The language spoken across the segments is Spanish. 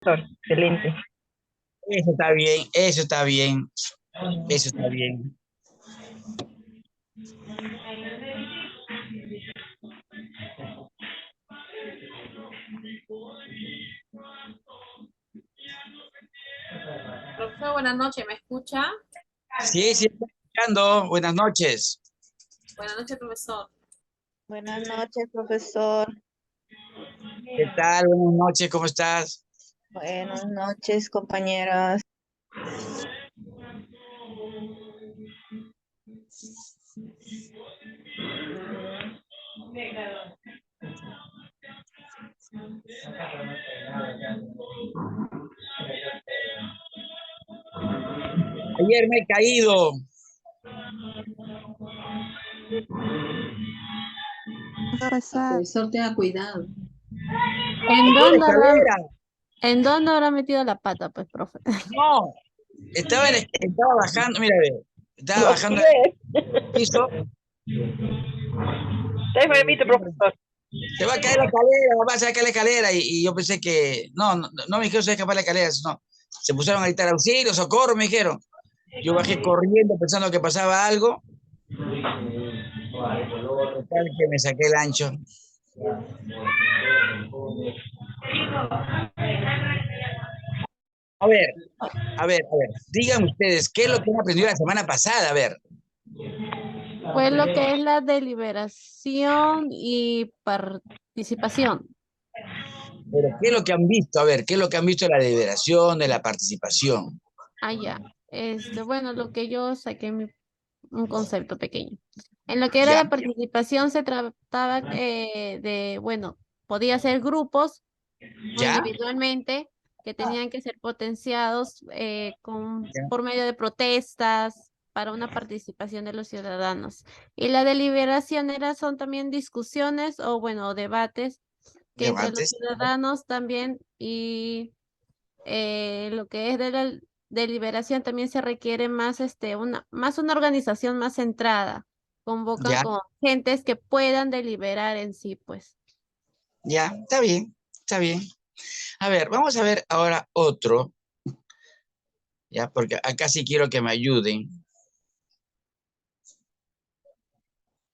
Excelente. Eso está bien, eso está bien, eso está bien. Profesor, buenas noches, ¿me escucha? Sí, sí, estoy escuchando. Buenas noches. Buenas noches, profesor. Buenas noches, profesor. ¿Qué tal? Buenas noches, ¿cómo estás? Buenas noches, compañeras. Ayer me he caído. Profesor, Profesor, tenga cuidado. ¿en Por la dónde habrá, escalera. ¿en dónde habrá metido la pata, pues, profe? No, estaba bajando, mira, ve, estaba Los bajando pies. el piso. Está enfermito, profesor. Se va a caer la escalera, va a caer la escalera. Y yo pensé que, no me dijeron se va a escapar la escalera, no. Se pusieron a gritar auxilio, socorro, me dijeron. Yo bajé corriendo pensando que pasaba algo. Total que me saqué el ancho. A ver, díganme ustedes, ¿qué es lo que han aprendido la semana pasada? A ver, Pues lo que es la deliberación y participación. pero ¿qué es lo que han visto? A ver, ¿qué es lo que han visto de la deliberación, de la participación? Ah, ya. Bueno, lo que yo saqué un concepto pequeño. En lo que era Ya, la participación se trataba bueno, podía ser grupos o ya, individualmente que tenían que ser potenciados ya, por medio de protestas para una participación de los ciudadanos. Y la deliberación son también discusiones o, bueno, debates que entre los debates. ciudadanos también y lo que es de la deliberación también se requiere más, más una organización más centrada. Convocan Ya, con gentes que puedan deliberar en sí, pues. ya, está bien, está bien. A ver, vamos a ver ahora otro, ya, porque acá sí quiero que me ayuden.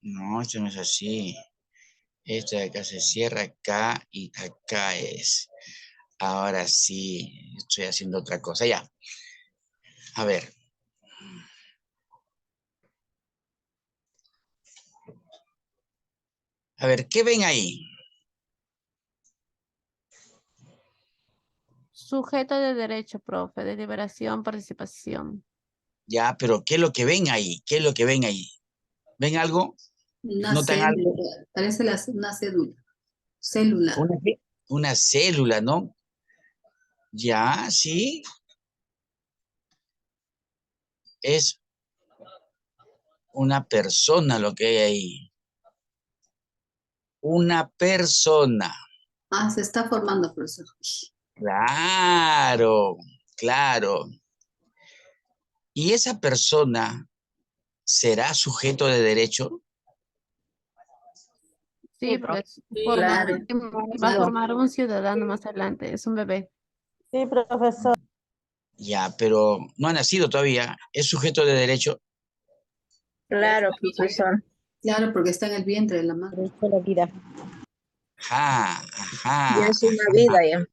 No, esto no es así. Esto de acá se cierra acá y acá es. Ahora sí, estoy haciendo otra cosa. Ya, a ver. A ver, ¿qué ven ahí? Sujeto de derecho, profe, deliberación, participación. Ya, pero ¿qué es lo que ven ahí? ¿Qué es lo que ven ahí? ¿Ven algo? Una ¿Notan algo? célula, parece una cédula. Célula. ¿Una qué? Una célula, ¿no? Ya, sí. Es una persona lo que hay ahí. Una persona. Ah, se está formando, profesor. Claro, claro. ¿Y esa persona será sujeto de derecho? Sí, porque Sí, Claro, va a claro. formar un ciudadano más adelante, es un bebé. Sí, profesor. Ya, pero no ha nacido todavía. ¿Es sujeto de derecho? Claro, profesor. Claro, porque está en el vientre de la madre. Derecho a la vida. Ajá, Ya ajá. es una vida, ya.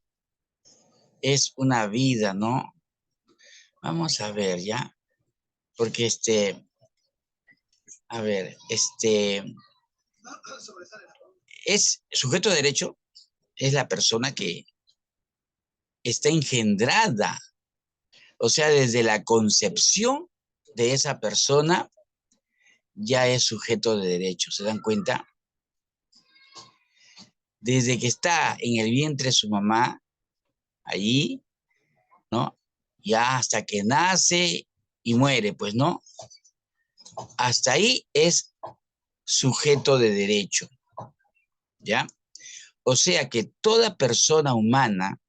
Es una vida, ¿no? Vamos a ver, ¿ya? Porque a ver, es sujeto de derecho, es la persona que está engendrada, o sea, desde la concepción de esa persona ya es sujeto de derecho, ¿se dan cuenta? Desde que está en el vientre de su mamá, ahí, ¿no? Ya hasta que nace y muere, pues, ¿no? Hasta ahí es sujeto de derecho, ¿ya? O sea que toda persona humana,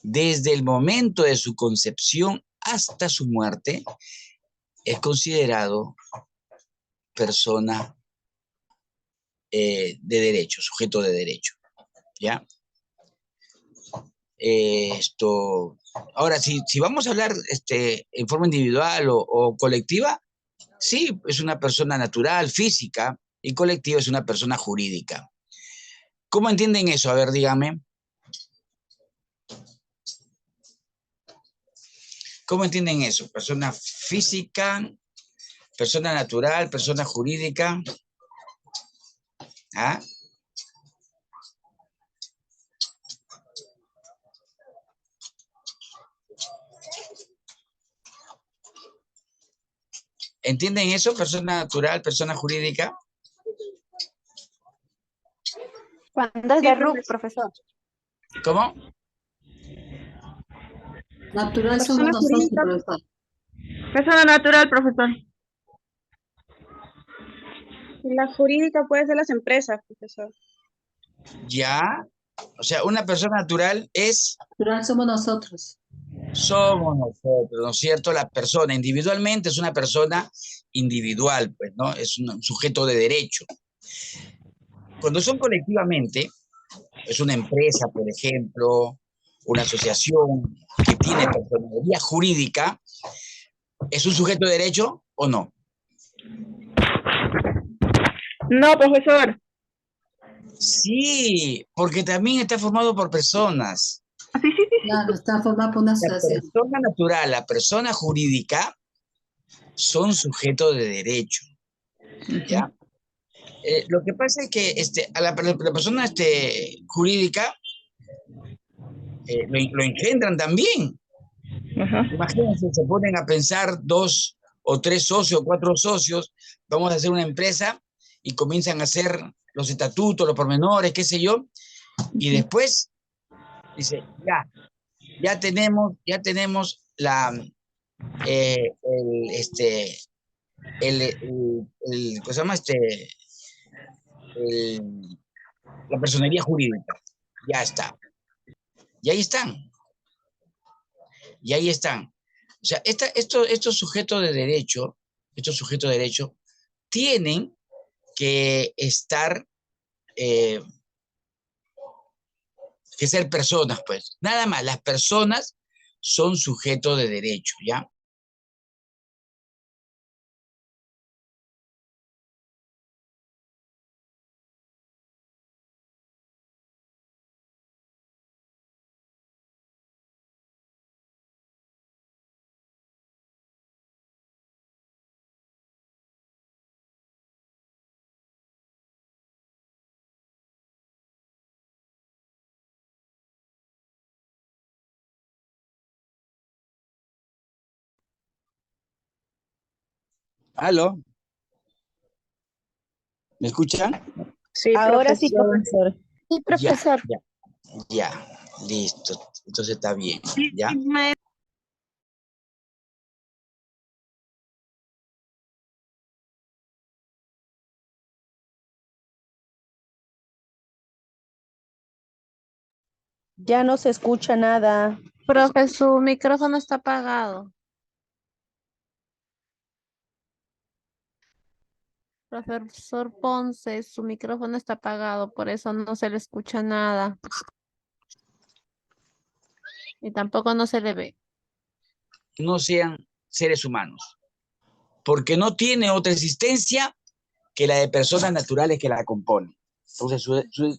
desde el momento de su concepción hasta su muerte, es considerado persona de derecho, sujeto de derecho, ¿ya? Ahora, si vamos a hablar en forma individual o colectiva, sí, es una persona natural, física, y colectiva es una persona jurídica. ¿Cómo entienden eso? A ver, dígame. ¿Cómo entienden eso? Persona física, persona natural, persona jurídica. ¿Ah? ¿Entienden eso? Persona natural, persona jurídica. Cuando es de RUC, profesor. ¿Cómo? Natural somos Persona nosotros, jurídica. profesor. Persona natural, profesor. La jurídica puede ser las empresas, profesor. Ya. O sea, una persona natural Natural somos nosotros. somos nosotros, ¿no es cierto? La persona individualmente es una persona individual, pues, ¿no? Es un sujeto de derecho. Cuando son colectivamente, es una empresa, por ejemplo, una asociación que tiene personalidad jurídica, ¿es un sujeto de derecho o no? No, profesor. Sí, porque también está formado por personas. Claro, está formado por una La asociación. persona natural, la persona jurídica son sujetos de derecho, ¿ya? Lo que pasa es que a la persona jurídica lo engendran también. Ajá. Imagínense, se ponen a pensar 2 o 3 socios, 4 socios, vamos a hacer una empresa y comienzan a hacer los estatutos, los pormenores, qué sé yo, y después dice, ya tenemos ¿cómo se llama? El- la personería jurídica. Ya está. Y ahí están. Y ahí están. O sea, estos sujetos de derecho, tienen que estar, eh, que ser personas, pues. Nada más, las personas son sujetos de derecho, ¿ya? ¿Aló? ¿Me escuchan? Sí, Ahora sí, profesor. profesor. Sí, Ya, profesor. ya, listo. Entonces está bien, Sí, ¿ya? maestra. Ya no se escucha nada. Profe, su micrófono está apagado. Profesor Ponce, su micrófono está apagado, por eso no se le escucha nada. Y tampoco no se le ve. No sean seres humanos, porque no tiene otra existencia que la de personas naturales que la componen. Entonces,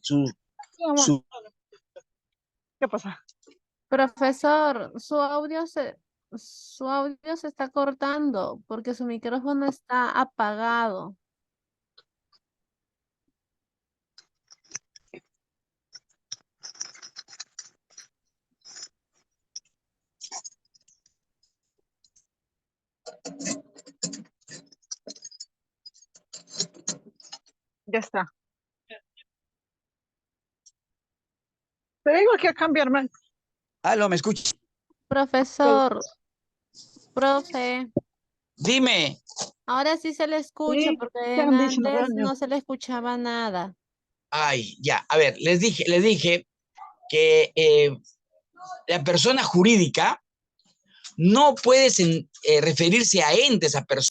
su ¿Qué pasa? Profesor, su audio se está cortando porque su micrófono está apagado. Ya está. Te digo que a cambiarme. Aló, ¿me escucha? Profesor, profe, Dime. ahora sí se le escucha Sí, porque ¿qué en han dicho en la antes reunión? no se le escuchaba nada. Ay, ya. A ver, les dije que la persona jurídica no puede referirse a entes, a personas.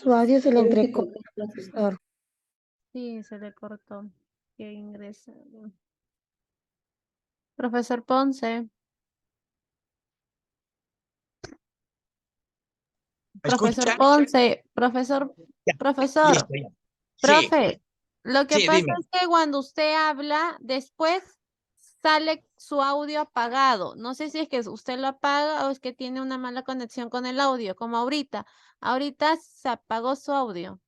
Su audio se le Creo que entrecó, cortó, profesor. profesor. Sí, se le cortó. Que ingresa. Profesor Ponce. ¿Me Profesor escucha? Ponce. Profesor. Ya, Profesor. listo, ya. Sí, Profe. Lo que sí, pasa dime. es que cuando usted habla, después sale su audio apagado. No sé si es que usted lo apaga o es que tiene una mala conexión con el audio, como ahorita. Ahorita se apagó su audio.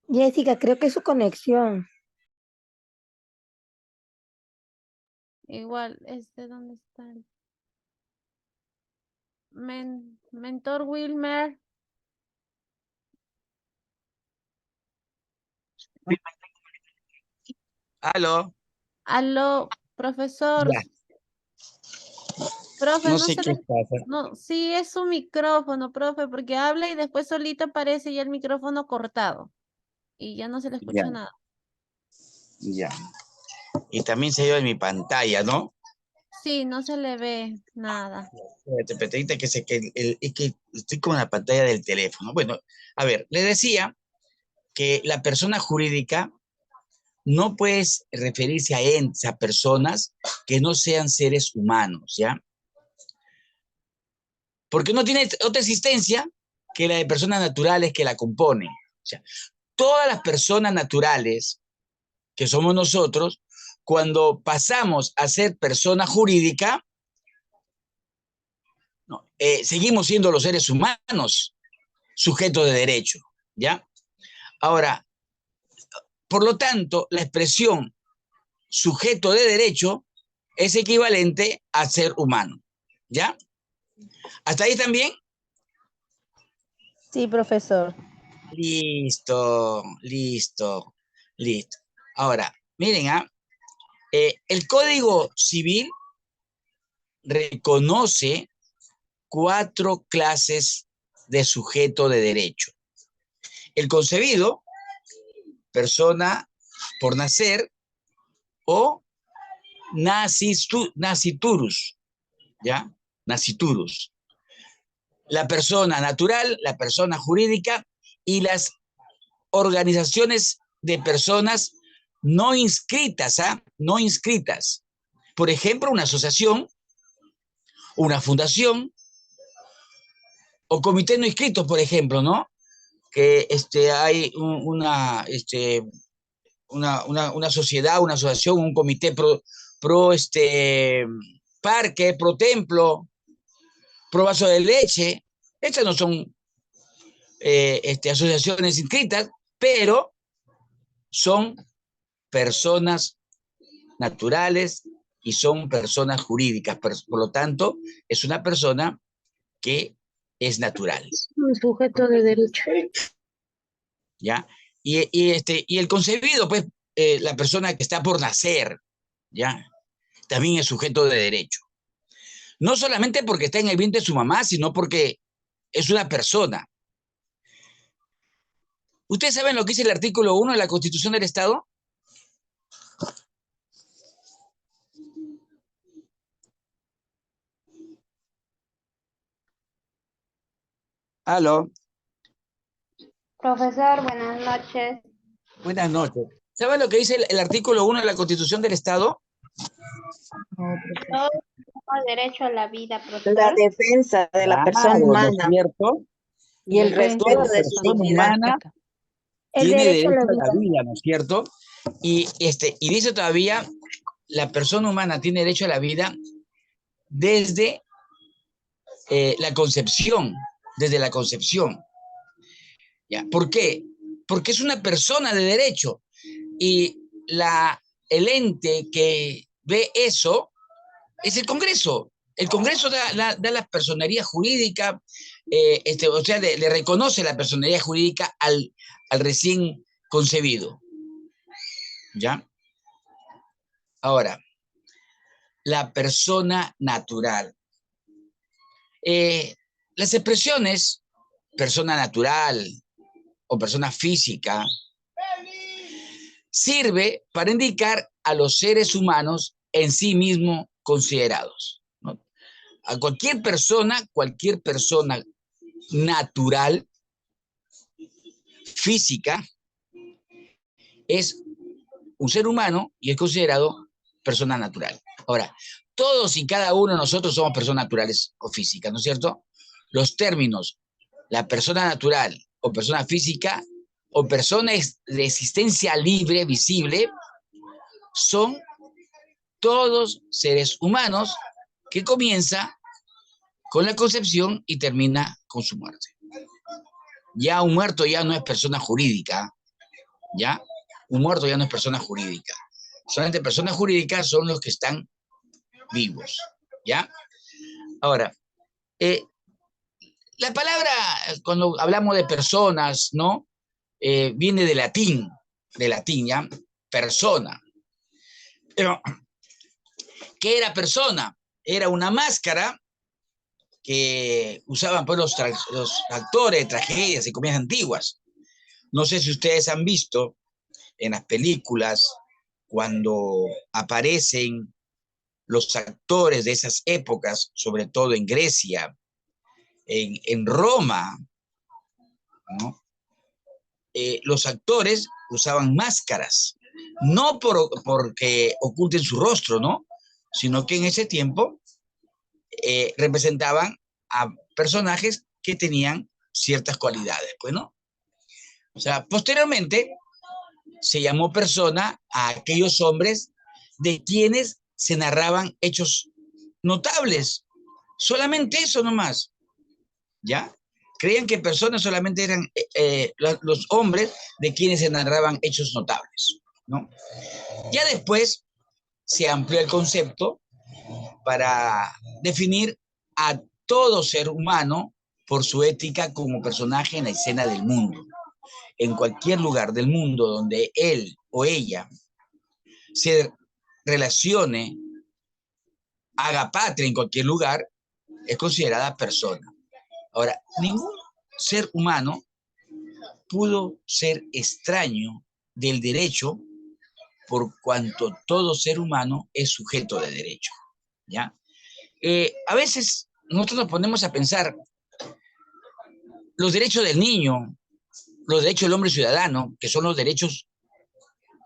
Jessica, creo que es su conexión. Igual, ¿dónde está? Mentor Wilmer. Aló. Aló, profesor. Ya, Profe, no no sé se qué le... pasa. No, sí, es su micrófono, profe, porque habla y después solito aparece ya el micrófono cortado. Y ya no se le Ya, escucha nada. ya. Y también se ha ido en mi pantalla, ¿no? Sí, no se le ve nada. Espérate, es que estoy con la pantalla del teléfono. Bueno, a ver, le decía que la persona jurídica no puede referirse a entes, a personas que no sean seres humanos, ¿ya? Porque no tiene otra existencia que la de personas naturales que la componen. O sea, todas las personas naturales que somos nosotros, cuando pasamos a ser persona jurídica, ¿no? Seguimos siendo los seres humanos sujetos de derecho, ¿ya? Ahora, por lo tanto, la expresión sujeto de derecho es equivalente a ser humano, ¿ya? ¿Hasta ahí también? Sí, profesor. Listo, listo, listo. Ahora, miren, el Código Civil reconoce 4 clases de sujeto de derecho. El concebido, persona por nacer, o naciturus, ¿ya? Naciturus. La persona natural, la persona jurídica y las organizaciones de personas no inscritas, ¿ah? No inscritas. Por ejemplo, una asociación, una fundación o comité no inscritos, por ejemplo, ¿no? Que hay una sociedad, una asociación, un comité pro parque, pro templo, pro vaso de leche. Estas no son asociaciones inscritas, pero son personas naturales y son personas jurídicas. Por lo tanto, es una persona que es natural. Un sujeto de derecho. ¿Ya? Y el concebido, pues, la persona que está por nacer, ¿ya? También es sujeto de derecho. No solamente porque está en el vientre de su mamá, sino porque es una persona. ¿Ustedes saben lo que dice el artículo 1 de la Constitución del Estado? Aló. Profesor, buenas noches. Buenas noches. ¿Saben lo que dice el artículo 1 de la Constitución del Estado? Todos tenemos derecho a la vida, La profesor. defensa de la persona Claro, ¿no es humana cierto? y el Defensa respeto Toda de de su persona dignidad. humana El tiene derecho a derecho la a la vida. vida, ¿no es cierto? Y dice todavía, la persona humana tiene derecho a la vida desde la concepción, desde la concepción. ¿Ya? ¿Por qué? Porque es una persona de derecho y el ente que ve eso es el Congreso. El Congreso da la personería jurídica, o sea, le reconoce la personería jurídica al recién concebido. ¿Ya? Ahora, la persona natural. Las expresiones persona natural o persona física sirve para indicar a los seres humanos en sí mismo considerados, ¿no? A cualquier persona natural, física, es un ser humano y es considerado persona natural. Ahora, todos y cada uno de nosotros somos personas naturales o físicas, ¿no es cierto? Los términos, la persona natural o persona física o persona de existencia libre, visible, son todos seres humanos que comienza con la concepción y termina con su muerte. Ya un muerto ya no es persona jurídica, ¿ya? Un muerto ya no es persona jurídica. Solamente personas jurídicas son los que están vivos, ¿ya? Ahora, la palabra, cuando hablamos de personas, ¿no? Viene de latín, ¿ya? Persona. Pero, ¿qué era persona? Era una máscara que usaban pues, los actores de tragedias y comedias antiguas. No sé si ustedes han visto en las películas cuando aparecen los actores de esas épocas, sobre todo en Grecia, en Roma, ¿no? Los actores usaban máscaras, no porque oculten su rostro, ¿no? Sino que en ese tiempo representaban a personajes que tenían ciertas cualidades, pues, ¿no? O sea, posteriormente se llamó persona a aquellos hombres de quienes se narraban hechos notables. Solamente eso nomás, ¿ya? Creían que personas solamente eran los hombres de quienes se narraban hechos notables, ¿no? Ya después se amplió el concepto para definir a todo ser humano por su ética como personaje en la escena del mundo. En cualquier lugar del mundo donde él o ella se relacione, haga patria en cualquier lugar, es considerada persona. Ahora, ningún ser humano pudo ser extraño del derecho por cuanto todo ser humano es sujeto de derecho, ¿ya? A veces nosotros nos ponemos a pensar los derechos del niño, los derechos del hombre ciudadano, que son los derechos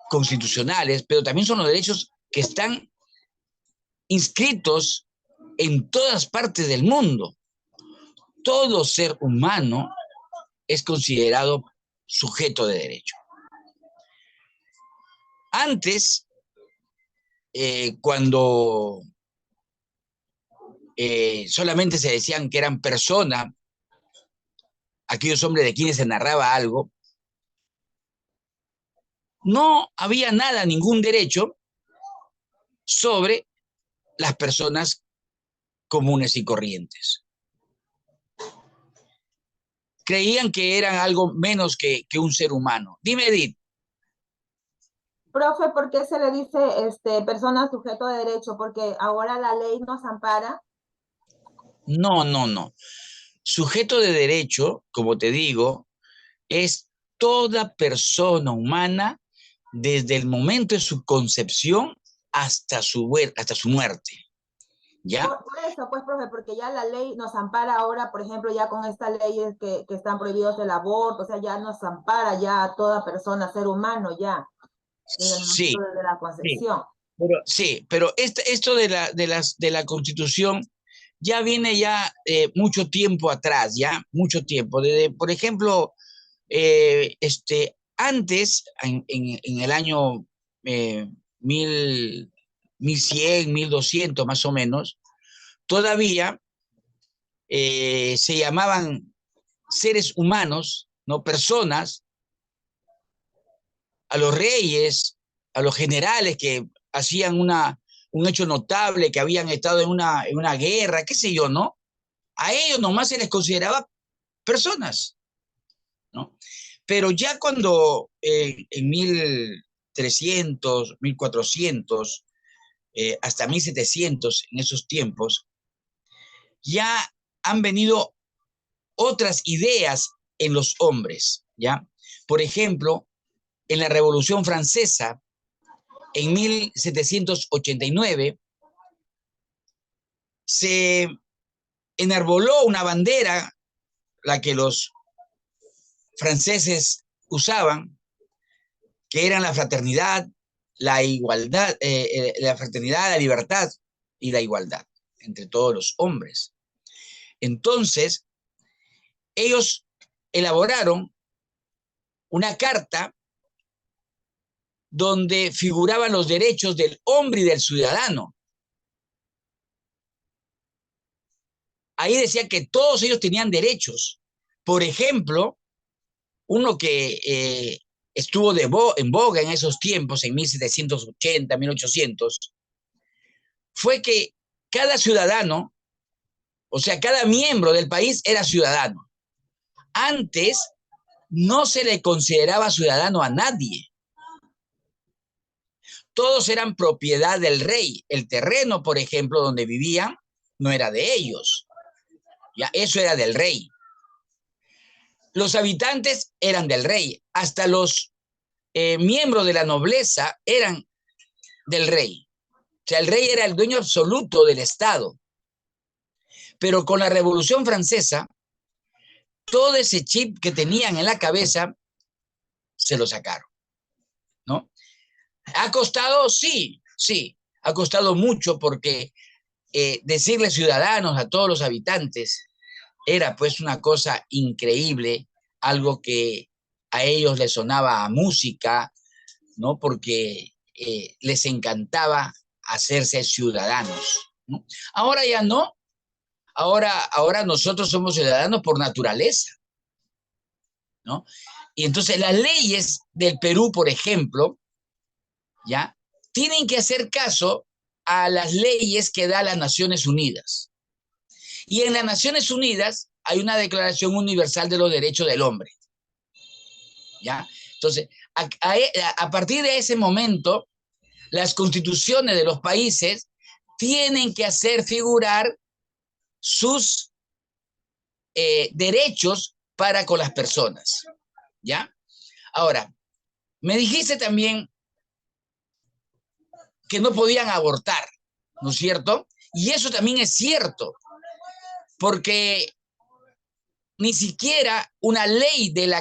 constitucionales, pero también son los derechos que están inscritos en todas partes del mundo. Todo ser humano es considerado sujeto de derecho. Antes, cuando solamente se decían que eran personas, aquellos hombres de quienes se narraba algo, no había nada, ningún derecho sobre las personas comunes y corrientes. Creían que eran algo menos que un ser humano. Dime, Edith. Profe, ¿por qué se le dice persona sujeto de derecho? Porque ahora la ley nos ampara. No. Sujeto de derecho, como te digo, es toda persona humana desde el momento de su concepción hasta su muerte. ¿Ya? Por eso, pues, profe, porque ya la ley nos ampara ahora, por ejemplo, ya con esta ley que están prohibidos el aborto, o sea, ya nos ampara ya a toda persona, ser humano, ya, Sí, desde la concepción. Pero esto de la Constitución ya viene ya mucho tiempo atrás, ya, mucho tiempo. Por ejemplo, antes, en el año 1100, 1200 más o menos, todavía se llamaban seres humanos, no personas, a los reyes, a los generales que hacían un hecho notable, que habían estado en una guerra, qué sé yo, ¿no? A ellos nomás se les consideraba personas, ¿no? Pero ya cuando en 1300, 1400, hasta 1700, en esos tiempos, ya han venido otras ideas en los hombres, ¿ya? Por ejemplo, en la Revolución Francesa, en 1789, se enarboló una bandera, la que los franceses usaban, que eran la fraternidad, la igualdad, la fraternidad, la libertad y la igualdad entre todos los hombres. Entonces, ellos elaboraron una carta donde figuraban los derechos del hombre y del ciudadano. Ahí decía que todos ellos tenían derechos. Por ejemplo, uno que estuvo en boga en esos tiempos, en 1780, 1800, fue que cada ciudadano, o sea, cada miembro del país era ciudadano. Antes no se le consideraba ciudadano a nadie. Todos eran propiedad del rey. El terreno, por ejemplo, donde vivían, no era de ellos. Ya, eso era del rey. Los habitantes eran del rey. Hasta los miembros de la nobleza eran del rey. O sea, el rey era el dueño absoluto del Estado. Pero con la Revolución Francesa, todo ese chip que tenían en la cabeza se lo sacaron, ¿no? ¿Ha costado? Sí, sí, ha costado mucho porque decirle ciudadanos a todos los habitantes era pues una cosa increíble, algo que a ellos les sonaba a música, ¿no? Porque les encantaba hacerse ciudadanos, ¿no? Ahora ya no, ahora nosotros somos ciudadanos por naturaleza, ¿no? Y entonces las leyes del Perú, por ejemplo, ¿ya? Tienen que hacer caso a las leyes que da las Naciones Unidas. Y en las Naciones Unidas hay una Declaración Universal de los Derechos del Hombre, ¿ya? Entonces, a partir de ese momento, las constituciones de los países tienen que hacer figurar sus derechos para con las personas, ¿ya? Ahora, me dijiste también que no podían abortar, ¿no es cierto? Y eso también es cierto, porque ni siquiera una ley del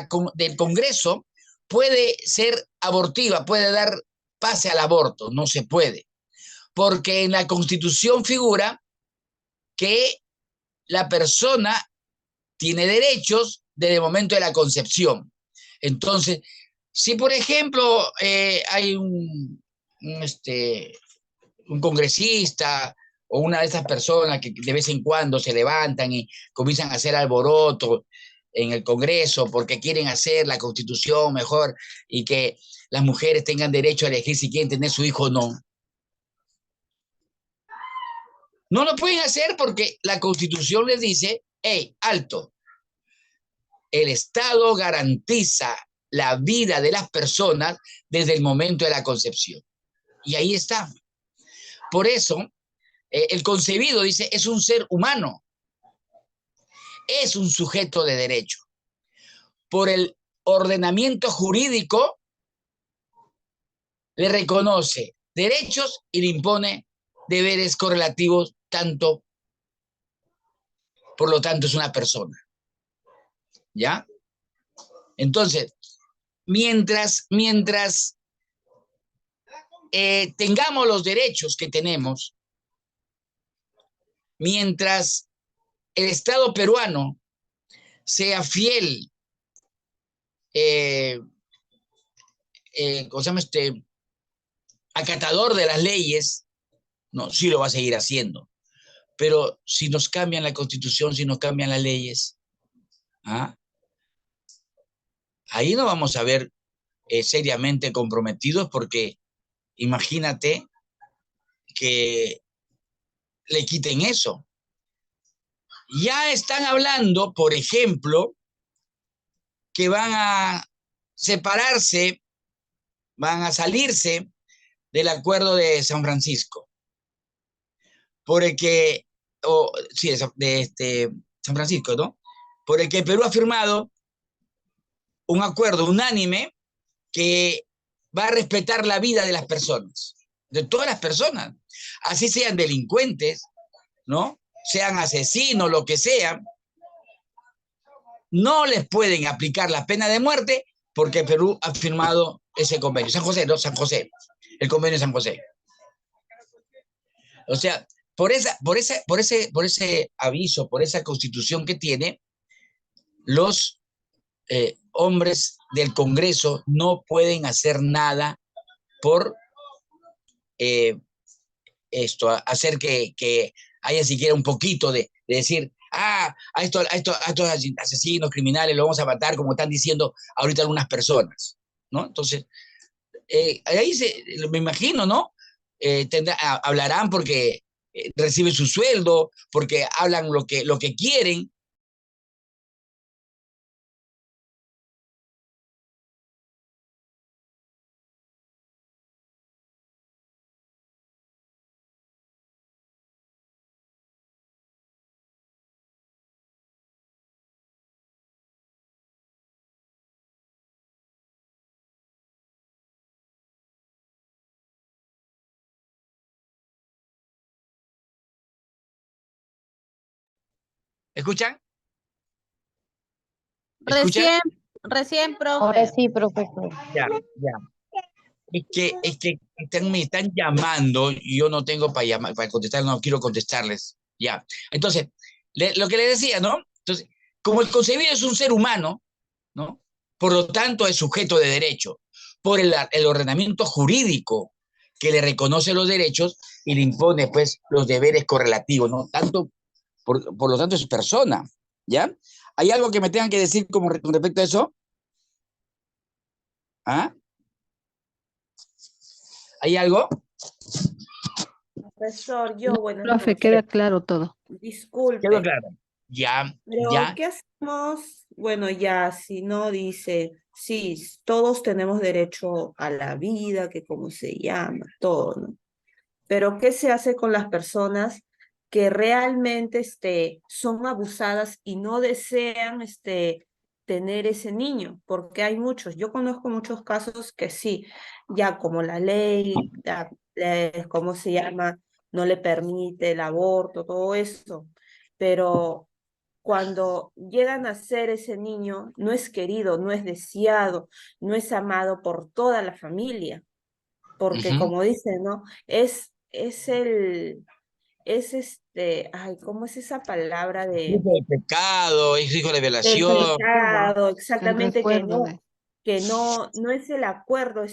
Congreso puede ser abortiva, puede dar pase al aborto, no se puede, porque en la Constitución figura que la persona tiene derechos desde el momento de la concepción. Entonces, si por ejemplo hay un congresista o una de esas personas que de vez en cuando se levantan y comienzan a hacer alboroto en el Congreso porque quieren hacer la Constitución mejor y que las mujeres tengan derecho a elegir si quieren tener su hijo o no. No lo pueden hacer porque la Constitución les dice, hey, alto, el Estado garantiza la vida de las personas desde el momento de la concepción. Y ahí está. Por eso, el concebido, dice, es un ser humano. Es un sujeto de derecho. Por el ordenamiento jurídico, le reconoce derechos y le impone deberes correlativos tanto, por lo tanto es una persona. ¿Ya? Entonces, mientras tengamos los derechos que tenemos, mientras el Estado peruano sea fiel, ¿cómo se llama acatador de las leyes, no, sí lo va a seguir haciendo. Pero si nos cambian la Constitución, si nos cambian las leyes, ¿ah? Ahí nos vamos a ver seriamente comprometidos porque imagínate que le quiten eso. Ya están hablando, por ejemplo, que van a separarse, van a salirse del Acuerdo de San Francisco. Por el que, sí, de San Francisco, ¿no? Por el que Perú ha firmado un acuerdo unánime que va a respetar la vida de las personas, de todas las personas, así sean delincuentes, ¿no? Sean asesinos, lo que sean, no les pueden aplicar la pena de muerte porque Perú ha firmado ese convenio. San José, no, San José, el convenio de San José. O sea, por ese aviso, por esa constitución que tiene, los hombres del Congreso no pueden hacer nada por hacer que haya siquiera un poquito de decir, a estos asesinos criminales los vamos a matar, como están diciendo ahorita algunas personas, ¿no? Entonces, ahí me imagino, ¿no? Hablarán porque reciben su sueldo, porque hablan lo que quieren. ¿Escuchan? ¿Escuchan? Recién, profe. Ahora sí, profesor. Ya. Es que me están llamando y yo no tengo para contestar, no quiero contestarles. Ya. Entonces, lo que le decía, ¿no? Entonces, como el concebido es un ser humano, ¿no? Por lo tanto, es sujeto de derecho. Por el ordenamiento jurídico que le reconoce los derechos y le impone, pues, los deberes correlativos, ¿no? Por lo tanto, es persona, ¿ya? ¿Hay algo que me tengan que decir con respecto a eso? ¿Ah? ¿Hay algo? Profesor, yo, buenas Profe, noches. queda claro todo. Disculpe. Quedó claro. Ya, Pero, ya. ¿qué hacemos? Bueno, ya, si no dice, sí, todos tenemos derecho a la vida, que como se llama, todo, ¿no? Pero, ¿qué se hace con las personas que realmente son abusadas y no desean tener ese niño? Porque hay muchos, yo conozco muchos casos que sí, ya como la ley, ¿cómo se llama? No le permite el aborto, todo eso, pero cuando llegan a ser ese niño, no es querido, no es deseado, no es amado por toda la familia, porque como dicen, ¿no? Ay, ¿cómo es esa palabra de Hijo de pecado, es hijo de del violación. pecado? El Exactamente, recuerdo no es el acuerdo,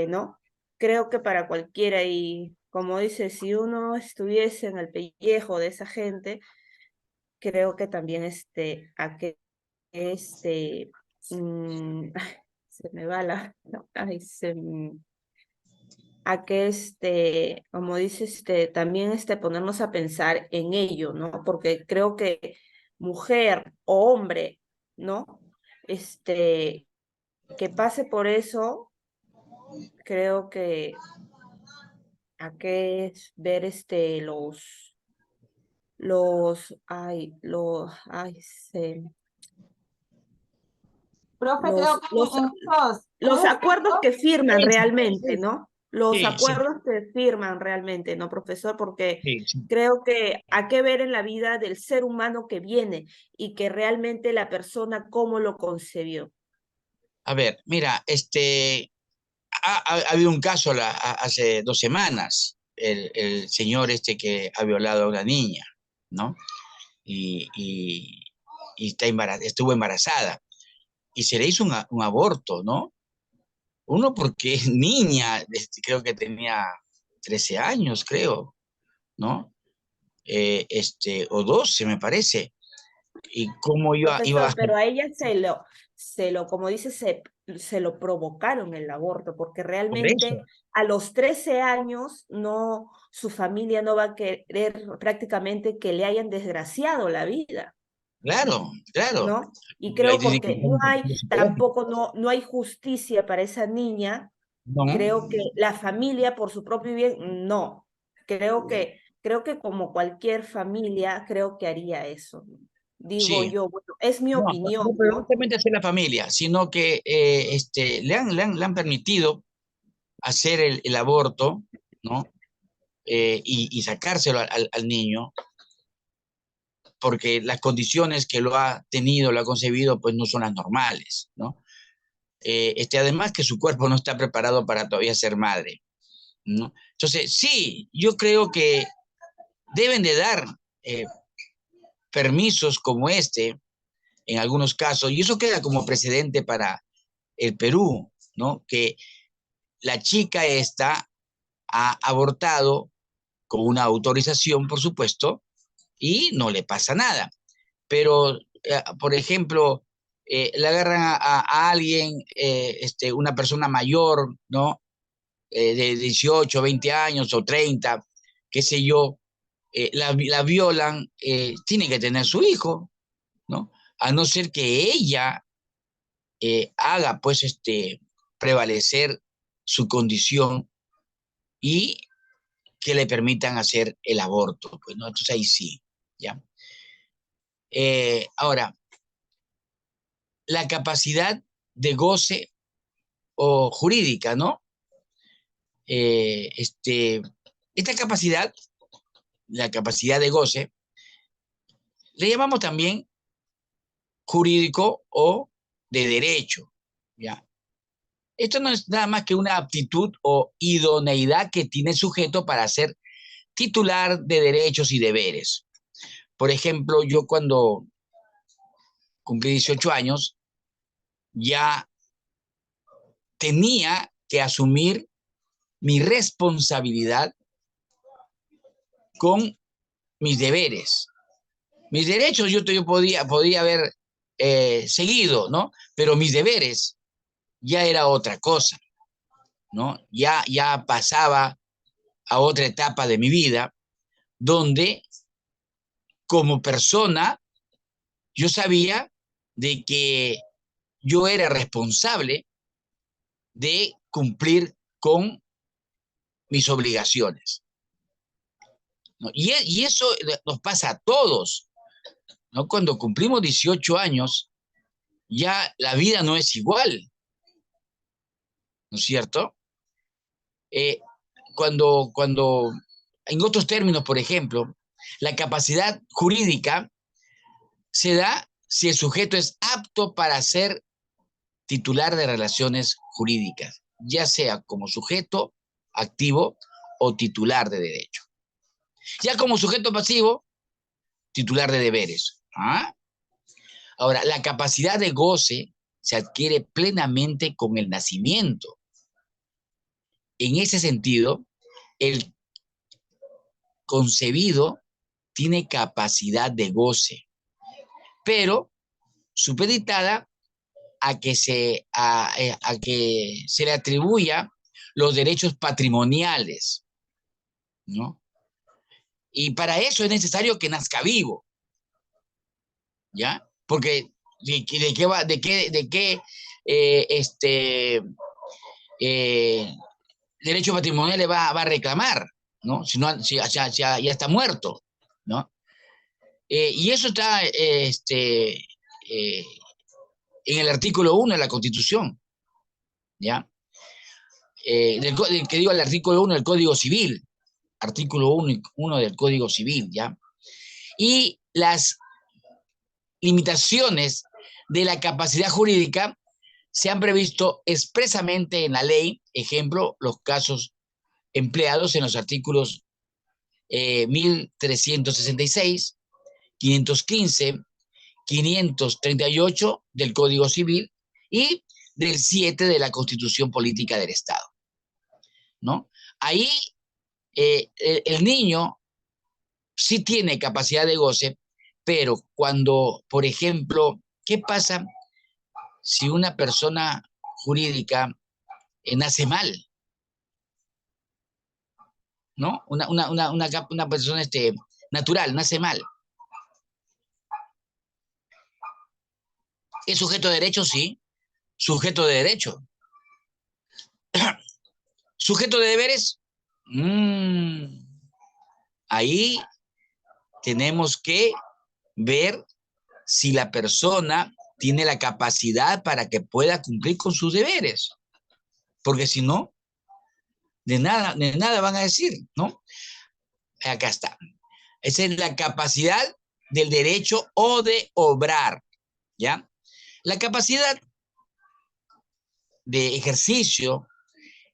¿no? Creo que para cualquiera, y como dice, si uno estuviese en el pellejo de esa gente, creo que también ay, se me va ay, a que como dices, también ponernos a pensar en ello, ¿no? Porque creo que mujer o hombre, ¿no? Que pase por eso, creo que a que es ver Profe, creo que los acuerdos que firman realmente, ¿no? Los Sí, acuerdos que firman realmente, ¿no, profesor? Porque sí. creo que hay que ver en la vida del ser humano que viene y que realmente la persona cómo lo concebió. A ver, mira, ha habido un caso hace 2 semanas, el señor que ha violado a una niña, ¿no? Y estuvo embarazada. Y se le hizo un aborto, ¿no? Uno porque es niña, creo que tenía 13 años, creo, ¿no? O 12, me parece. ¿Y cómo iba Profesor, a pero a ella como dice, se lo provocaron el aborto, porque por eso? realmente a los 13 años su familia no va a querer prácticamente que le hayan desgraciado la vida, Claro, claro. ¿no? Y Ahí creo dice que porque no hay justicia para esa niña, no. creo que la familia por su propio bien, no. Creo que como cualquier familia, creo que haría eso. Digo Sí. yo, bueno, es mi No, opinión, no, pero no ¿no? solamente es la familia, sino que le han permitido hacer el aborto, ¿no? Y sacárselo al niño, porque las condiciones que lo ha tenido, lo ha concebido, pues no son las normales, ¿no? Además que su cuerpo no está preparado para todavía ser madre, ¿no? Entonces, sí, yo creo que deben de dar permisos como este, en algunos casos, y eso queda como precedente para el Perú, ¿no? Que la chica esta ha abortado con una autorización, por supuesto, y no le pasa nada. Pero, por ejemplo, le agarran a alguien, una persona mayor, ¿no? De 18, 20 años o 30, qué sé yo, la violan, tiene que tener su hijo, ¿no? A no ser que ella haga, pues, prevalecer su condición y que le permitan hacer el aborto, pues, ¿no? Entonces ahí sí, ¿ya? Ahora, la capacidad de goce o jurídica, ¿no? Esta capacidad, la capacidad de goce, le llamamos también jurídico o de derecho, ¿ya? Esto no es nada más que una aptitud o idoneidad que tiene el sujeto para ser titular de derechos y deberes. Por ejemplo, yo cuando cumplí 18 años, ya tenía que asumir mi responsabilidad con mis deberes. Mis derechos yo podía haber seguido, ¿no? Pero mis deberes ya era otra cosa, ¿no? Ya pasaba a otra etapa de mi vida donde como persona yo sabía de que yo era responsable de cumplir con mis obligaciones, ¿no? Y eso nos pasa a todos, ¿no? Cuando cumplimos 18 años, ya la vida no es igual, ¿no es cierto? Cuando, en otros términos, por ejemplo, la capacidad jurídica se da si el sujeto es apto para ser titular de relaciones jurídicas, ya sea como sujeto activo o titular de derecho. Ya como sujeto pasivo, titular de deberes. ¿Ah? Ahora, la capacidad de goce se adquiere plenamente con el nacimiento. En ese sentido, el concebido tiene capacidad de goce, pero supeditada a que se le atribuya los derechos patrimoniales, ¿no? Y para eso es necesario que nazca vivo, ¿ya? Porque de qué derecho patrimonial le va a reclamar, ¿no? Si ya está muerto, ¿no? Y eso está en el artículo 1 de la Constitución, ¿ya? Que digo el artículo 1 del Código Civil, artículo 1 del Código Civil, ¿ya? Y las limitaciones de la capacidad jurídica se han previsto expresamente en la ley, ejemplo, los casos empleados en los artículos 1366, 515, 538 del Código Civil y del 7 de la Constitución Política del Estado, ¿no? Ahí el niño sí tiene capacidad de goce, pero cuando, por ejemplo, ¿qué pasa si una persona jurídica nace mal? ¿No? Una persona natural nace mal. ¿Es sujeto de derecho? Sí, sujeto de derecho. ¿Sujeto de deberes? Ahí tenemos que ver si la persona tiene la capacidad para que pueda cumplir con sus deberes. Porque si no, de nada van a decir, ¿no? Acá está. Esa es la capacidad del derecho o de obrar, ¿ya? La capacidad de ejercicio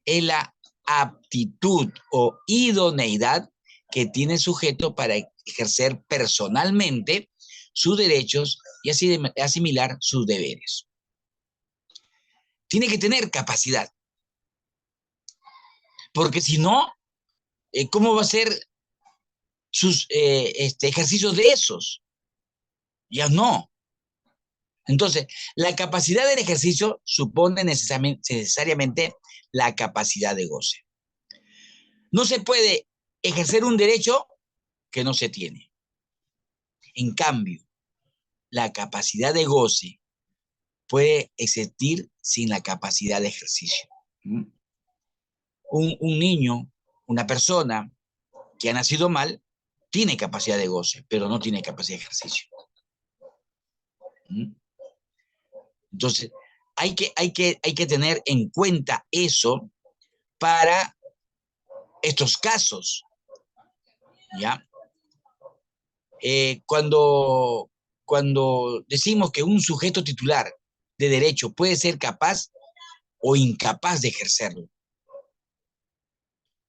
es la aptitud o idoneidad que tiene el sujeto para ejercer personalmente sus derechos y así asimilar sus deberes. Tiene que tener capacidad, porque si no, ¿cómo va a ser sus ejercicios de esos? Ya no. Entonces, la capacidad del ejercicio supone necesariamente la capacidad de goce. No se puede ejercer un derecho que no se tiene. En cambio, la capacidad de goce puede existir sin la capacidad de ejercicio. Un niño, una persona que ha nacido mal, tiene capacidad de goce, pero no tiene capacidad de ejercicio. Entonces, hay que tener en cuenta eso para estos casos, ¿ya? Cuando decimos que un sujeto titular de derecho puede ser capaz o incapaz de ejercerlo,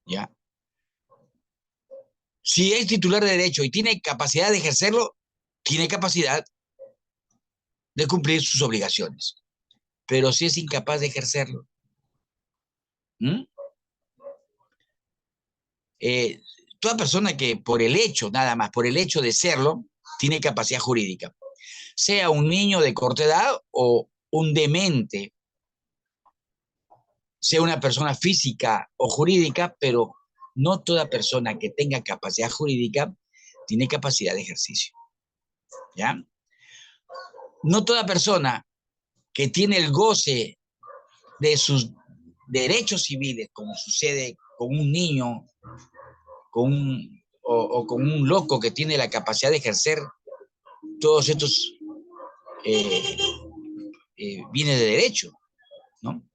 ¿ya? Si es titular de derecho y tiene capacidad de ejercerlo, tiene capacidad de cumplir sus obligaciones. Pero si es incapaz de ejercerlo, toda persona que por el hecho, nada más, por el hecho de serlo, tiene capacidad jurídica. Sea un niño de corta edad o un demente, sea una persona física o jurídica, pero no toda persona que tenga capacidad jurídica tiene capacidad de ejercicio, ¿ya? No toda persona que tiene el goce de sus derechos civiles, como sucede con un niño, o con un loco que tiene la capacidad de ejercer todos estos bienes de derecho, ¿no?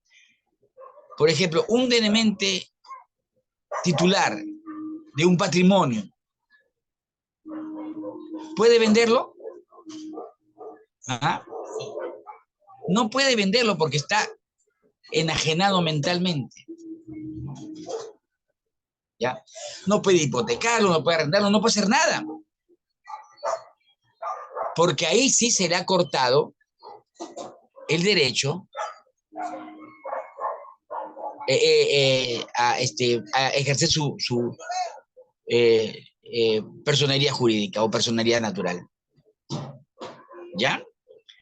Por ejemplo, un demente titular de un patrimonio, ¿puede venderlo? ¿Ah? No puede venderlo porque está enajenado mentalmente. ¿Ya? No puede hipotecarlo, no puede arrendarlo, no puede hacer nada. Porque ahí sí se le ha cortado el derecho a ejercer su personería jurídica o personería natural. ¿Ya?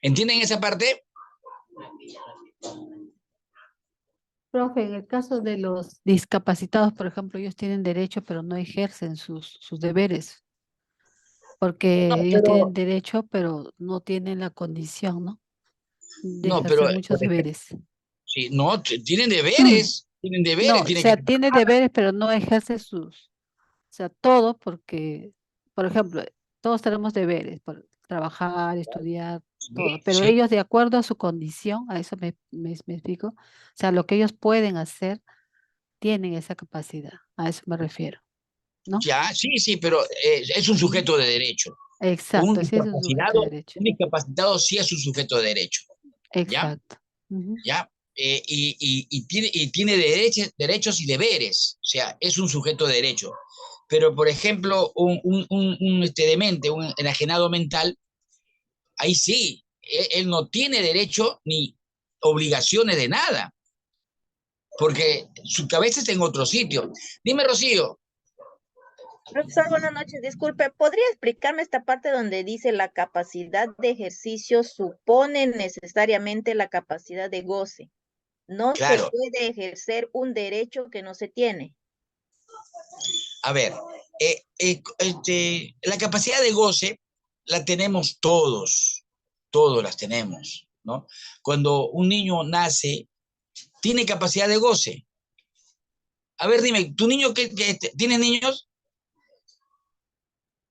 ¿Entienden esa parte? Profe, en el caso de los discapacitados, por ejemplo, ellos tienen derecho, pero no ejercen sus deberes, porque ellos tienen derecho, pero no tienen la condición, ¿no? De No, ejercer pero muchos deberes. sí, no, tienen deberes, tienen deberes. No, o Tienen sea, que... tiene deberes, pero no ejerce sus, o sea, todo porque, por ejemplo, todos tenemos deberes, por trabajar, estudiar, todo, pero Sí. ellos de acuerdo a su condición, a eso me explico, o sea, lo que ellos pueden hacer, tienen esa capacidad, a eso me refiero, ¿no? Ya, sí, pero es un sujeto de derecho. Exacto, sí es un sujeto de derecho. Un discapacitado sí es un sujeto de derecho. Exacto. ¿Ya? Y tiene derechos y deberes, o sea, es un sujeto de derecho. Pero, por ejemplo, un demente, un enajenado mental, ahí sí, él no tiene derecho ni obligaciones de nada, porque su cabeza está en otro sitio. Dime, Rocío. Profesor, buenas noches. Disculpe, ¿podría explicarme esta parte donde dice la capacidad de ejercicio supone necesariamente la capacidad de goce? No Claro. se puede ejercer un derecho que no se tiene. A ver, la capacidad de goce la tenemos todos las tenemos, ¿no? Cuando un niño nace, tiene capacidad de goce. A ver, dime, ¿tu niño tiene niños?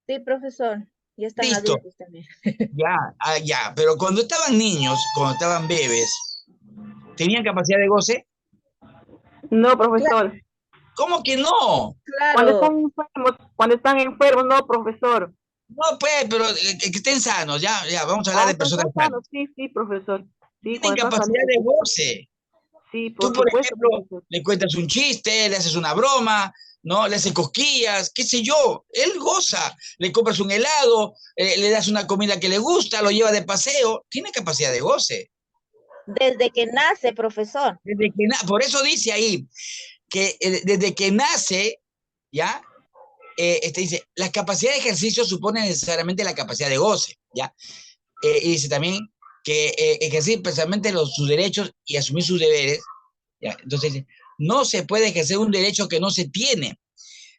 Sí, profesor, ya están Listo. adultos también. Ya, pero cuando estaban niños, cuando estaban bebés, ¿tenían capacidad de goce? No, profesor. ¿Cómo que no? Claro. Cuando están enfermos, no, profesor. No, pues, pero que estén sanos, ya, vamos a hablar de Cuando personas están sanas. sanos, sí, profesor. Sí, Tienen cuando están capacidad de sanos. goce. Sí, Tú, por por supuesto, ejemplo, profesor. le cuentas un chiste, le haces una broma, ¿no? Le haces cosquillas, qué sé yo. Él goza. Le compras un helado, le das una comida que le gusta, lo lleva de paseo. Tiene capacidad de goce. Desde que nace, profesor. Por eso dice ahí que desde que nace, ¿ya? Dice, la capacidad de ejercicio supone necesariamente la capacidad de goce, ¿ya? Y dice también que ejercer precisamente sus derechos y asumir sus deberes, ¿ya? Entonces dice, no se puede ejercer un derecho que no se tiene.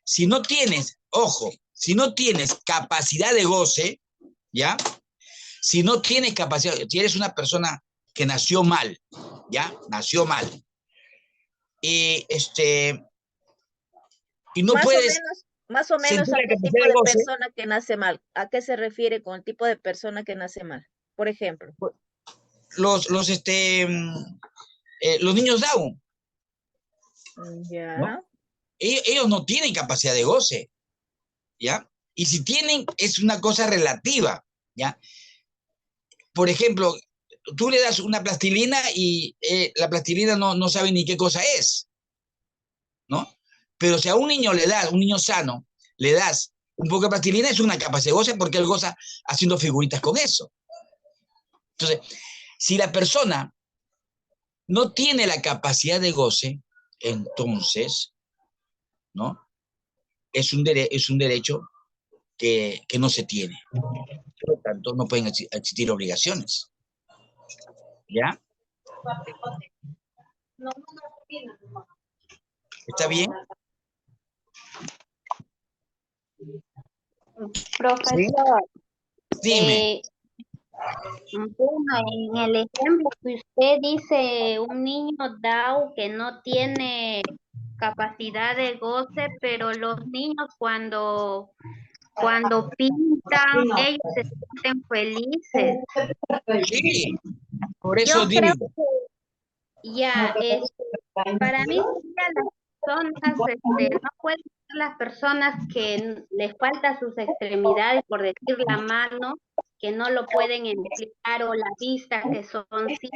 Si no tienes, ojo, si no tienes capacidad de goce, ¿ya? Si no tienes capacidad, si eres una persona que nació mal, ¿ya? Nació mal. Y no puedes Más o menos sentir a la qué capacidad tipo de de goce. persona que nace mal. ¿A qué se refiere con el tipo de persona que nace mal? Por ejemplo. Los niños Down, Ya. ¿no? Ellos no tienen capacidad de goce, ¿ya? Y si tienen, es una cosa relativa, ¿ya? Por ejemplo, tú le das una plastilina y la plastilina no sabe ni qué cosa es, ¿no? Pero si a un niño le das, un niño sano, le das un poco de plastilina, es una capacidad de goce porque él goza haciendo figuritas con eso. Entonces, si la persona no tiene la capacidad de goce, entonces, ¿no? Es un derecho que no se tiene. Por lo tanto, no pueden existir obligaciones. ¿Ya? ¿Está bien? Profesor, Dime. bueno, en el ejemplo que usted dice, un niño Down que no tiene capacidad de goce, pero los niños cuando pintan, ellos se sienten felices. Sí, por eso Yo creo digo. que ya, para mí ya las personas, no pueden ser las personas que les falta sus extremidades, por decir la mano, que no lo pueden emplear, o la vista, que son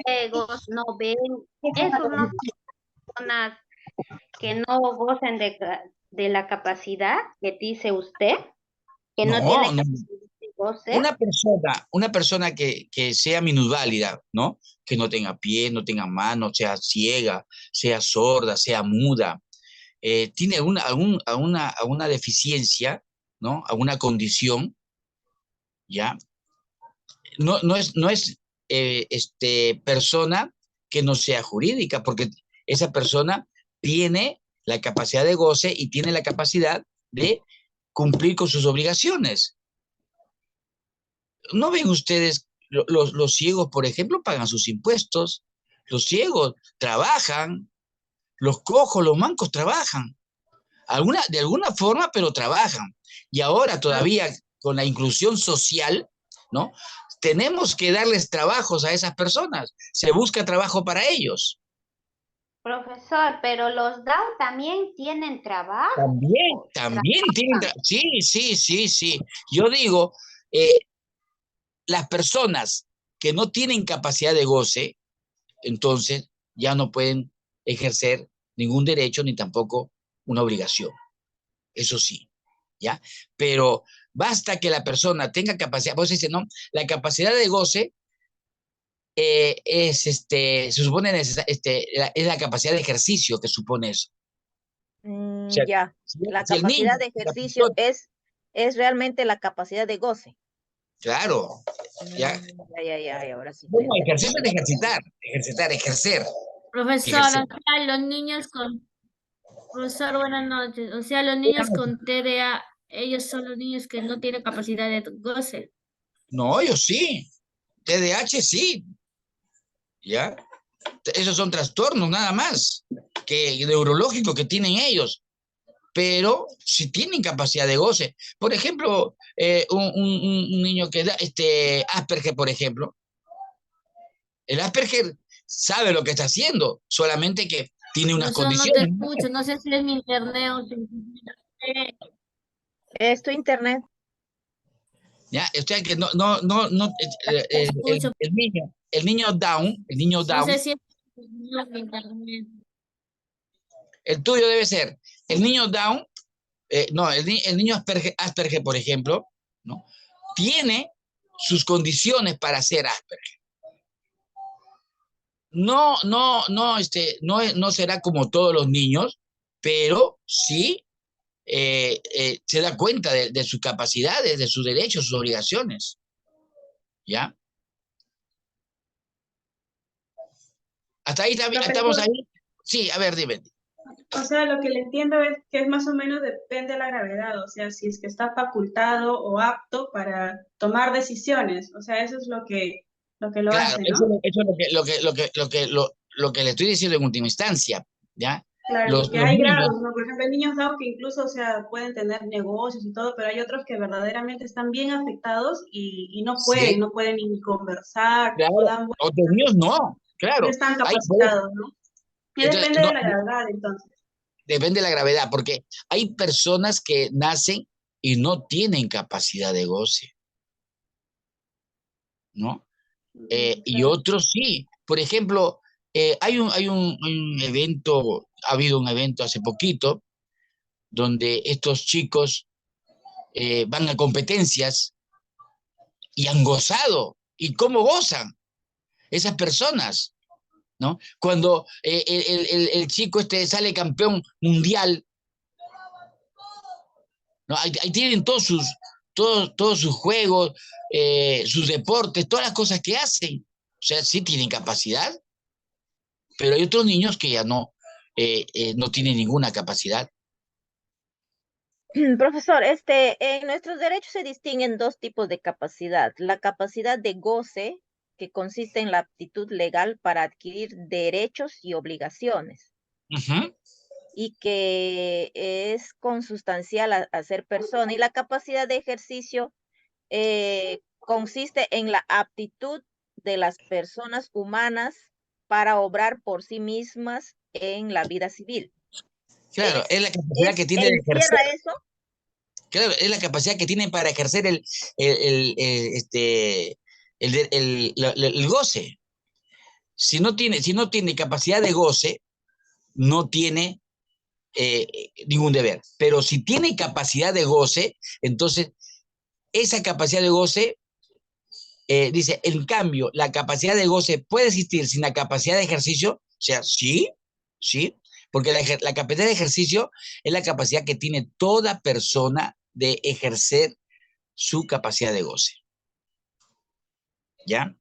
ciegos, no ven. Esos no son personas que no gocen de la capacidad que dice usted, que no tiene No. capacidad de goce. Una persona que sea minusválida, ¿no? Que no tenga pie, no tenga mano, sea ciega, sea sorda, sea muda, tiene alguna deficiencia, ¿no? Alguna condición, ¿ya? No es persona que no sea jurídica, porque esa persona tiene la capacidad de goce y tiene la capacidad de cumplir con sus obligaciones. ¿No ven ustedes, los ciegos, por ejemplo, pagan sus impuestos? Los ciegos trabajan, los cojos, los mancos trabajan. De alguna forma, pero trabajan. Y ahora todavía con la inclusión social, ¿no? Tenemos que darles trabajos a esas personas. Se busca trabajo para ellos. Profesor, pero los Down también tienen trabajo. También tienen trabajo. Sí. Yo digo, las personas que no tienen capacidad de goce, entonces ya no pueden ejercer ningún derecho ni tampoco una obligación. Eso sí, ¿ya? Pero basta que la persona tenga capacidad, por eso dice, ¿no? La capacidad de goce se supone, es la capacidad de ejercicio que supone eso. O sea, Ya, la si el niño, capacidad de ejercicio es realmente la capacidad de goce. claro, ya. Ya, ahora sí. Bueno, ejercicio es ejercer. Profesor, Ejercer. o sea, los niños con... Profesor, buenas noches. O sea, los niños con TDA, ellos son los niños que no tienen capacidad de goce. No, ellos sí. TDAH sí. ¿Ya? Esos son trastornos nada más neurológicos que tienen ellos. Pero si tienen capacidad de goce. Por ejemplo, un niño que da Asperger, por ejemplo. El Asperger sabe lo que está haciendo, solamente que tiene unas Profesor, no te condiciones, ¿no? escucho, no sé si es mi internet o si Es tu internet. Ya, o sea que no, escucho. el niño Down, No sé si es mi internet. el tuyo debe ser, el niño Down, no, el niño Asperger, por ejemplo, ¿no? Tiene sus condiciones para ser Asperger. No será como todos los niños, pero sí se da cuenta de sus capacidades, de sus derechos, sus obligaciones. ¿Ya? Hasta ahí estamos ahí. Sí, a ver, dime. O sea, lo que le entiendo es que es más o menos depende de la gravedad, o sea, si es que está facultado o apto para tomar decisiones, o sea, eso es lo que lo Claro, hace, eso ¿no? es lo que le estoy diciendo en última instancia, ¿ya? Claro, porque Los hay niños, grados, ¿no? Por ejemplo, hay niños Down que incluso, o sea, pueden tener negocios y todo, pero hay otros que verdaderamente están bien afectados y no sí, pueden ni conversar, claro, no dan otros niños no, no claro. están Hay, capacitados, ¿no? Y entonces, depende de la gravedad, entonces. depende de la gravedad, porque hay personas que nacen y no tienen capacidad de goce, ¿no? Y Claro. otros sí. Por ejemplo, hay un evento, ha habido un evento hace poquito, donde estos chicos van a competencias y han gozado. ¿Y cómo gozan esas personas? ¿No? Cuando el chico sale campeón mundial, ¿no? Ahí tienen todos sus juegos, sus deportes, todas las cosas que hacen. O sea, sí tienen capacidad, pero hay otros niños que ya no tienen ninguna capacidad. Profesor, en nuestros derechos se distinguen dos tipos de capacidad. La capacidad de goce, que consiste en la aptitud legal para adquirir derechos y obligaciones, Ujú. y que es consustancial a ser persona. Y la capacidad de ejercicio consiste en la aptitud de las personas humanas para obrar por sí mismas en la vida civil. Claro, es la capacidad que tiene de ¿Encierra ejercer. eso? Claro, es la capacidad que tienen para ejercer el goce. Si no tiene capacidad de goce, no tiene ningún deber. Pero si tiene capacidad de goce, entonces esa capacidad de goce, dice, en cambio, la capacidad de goce puede existir sin la capacidad de ejercicio. O sea, sí, sí, porque la capacidad de ejercicio es la capacidad que tiene toda persona de ejercer su capacidad de goce. ¿Ya?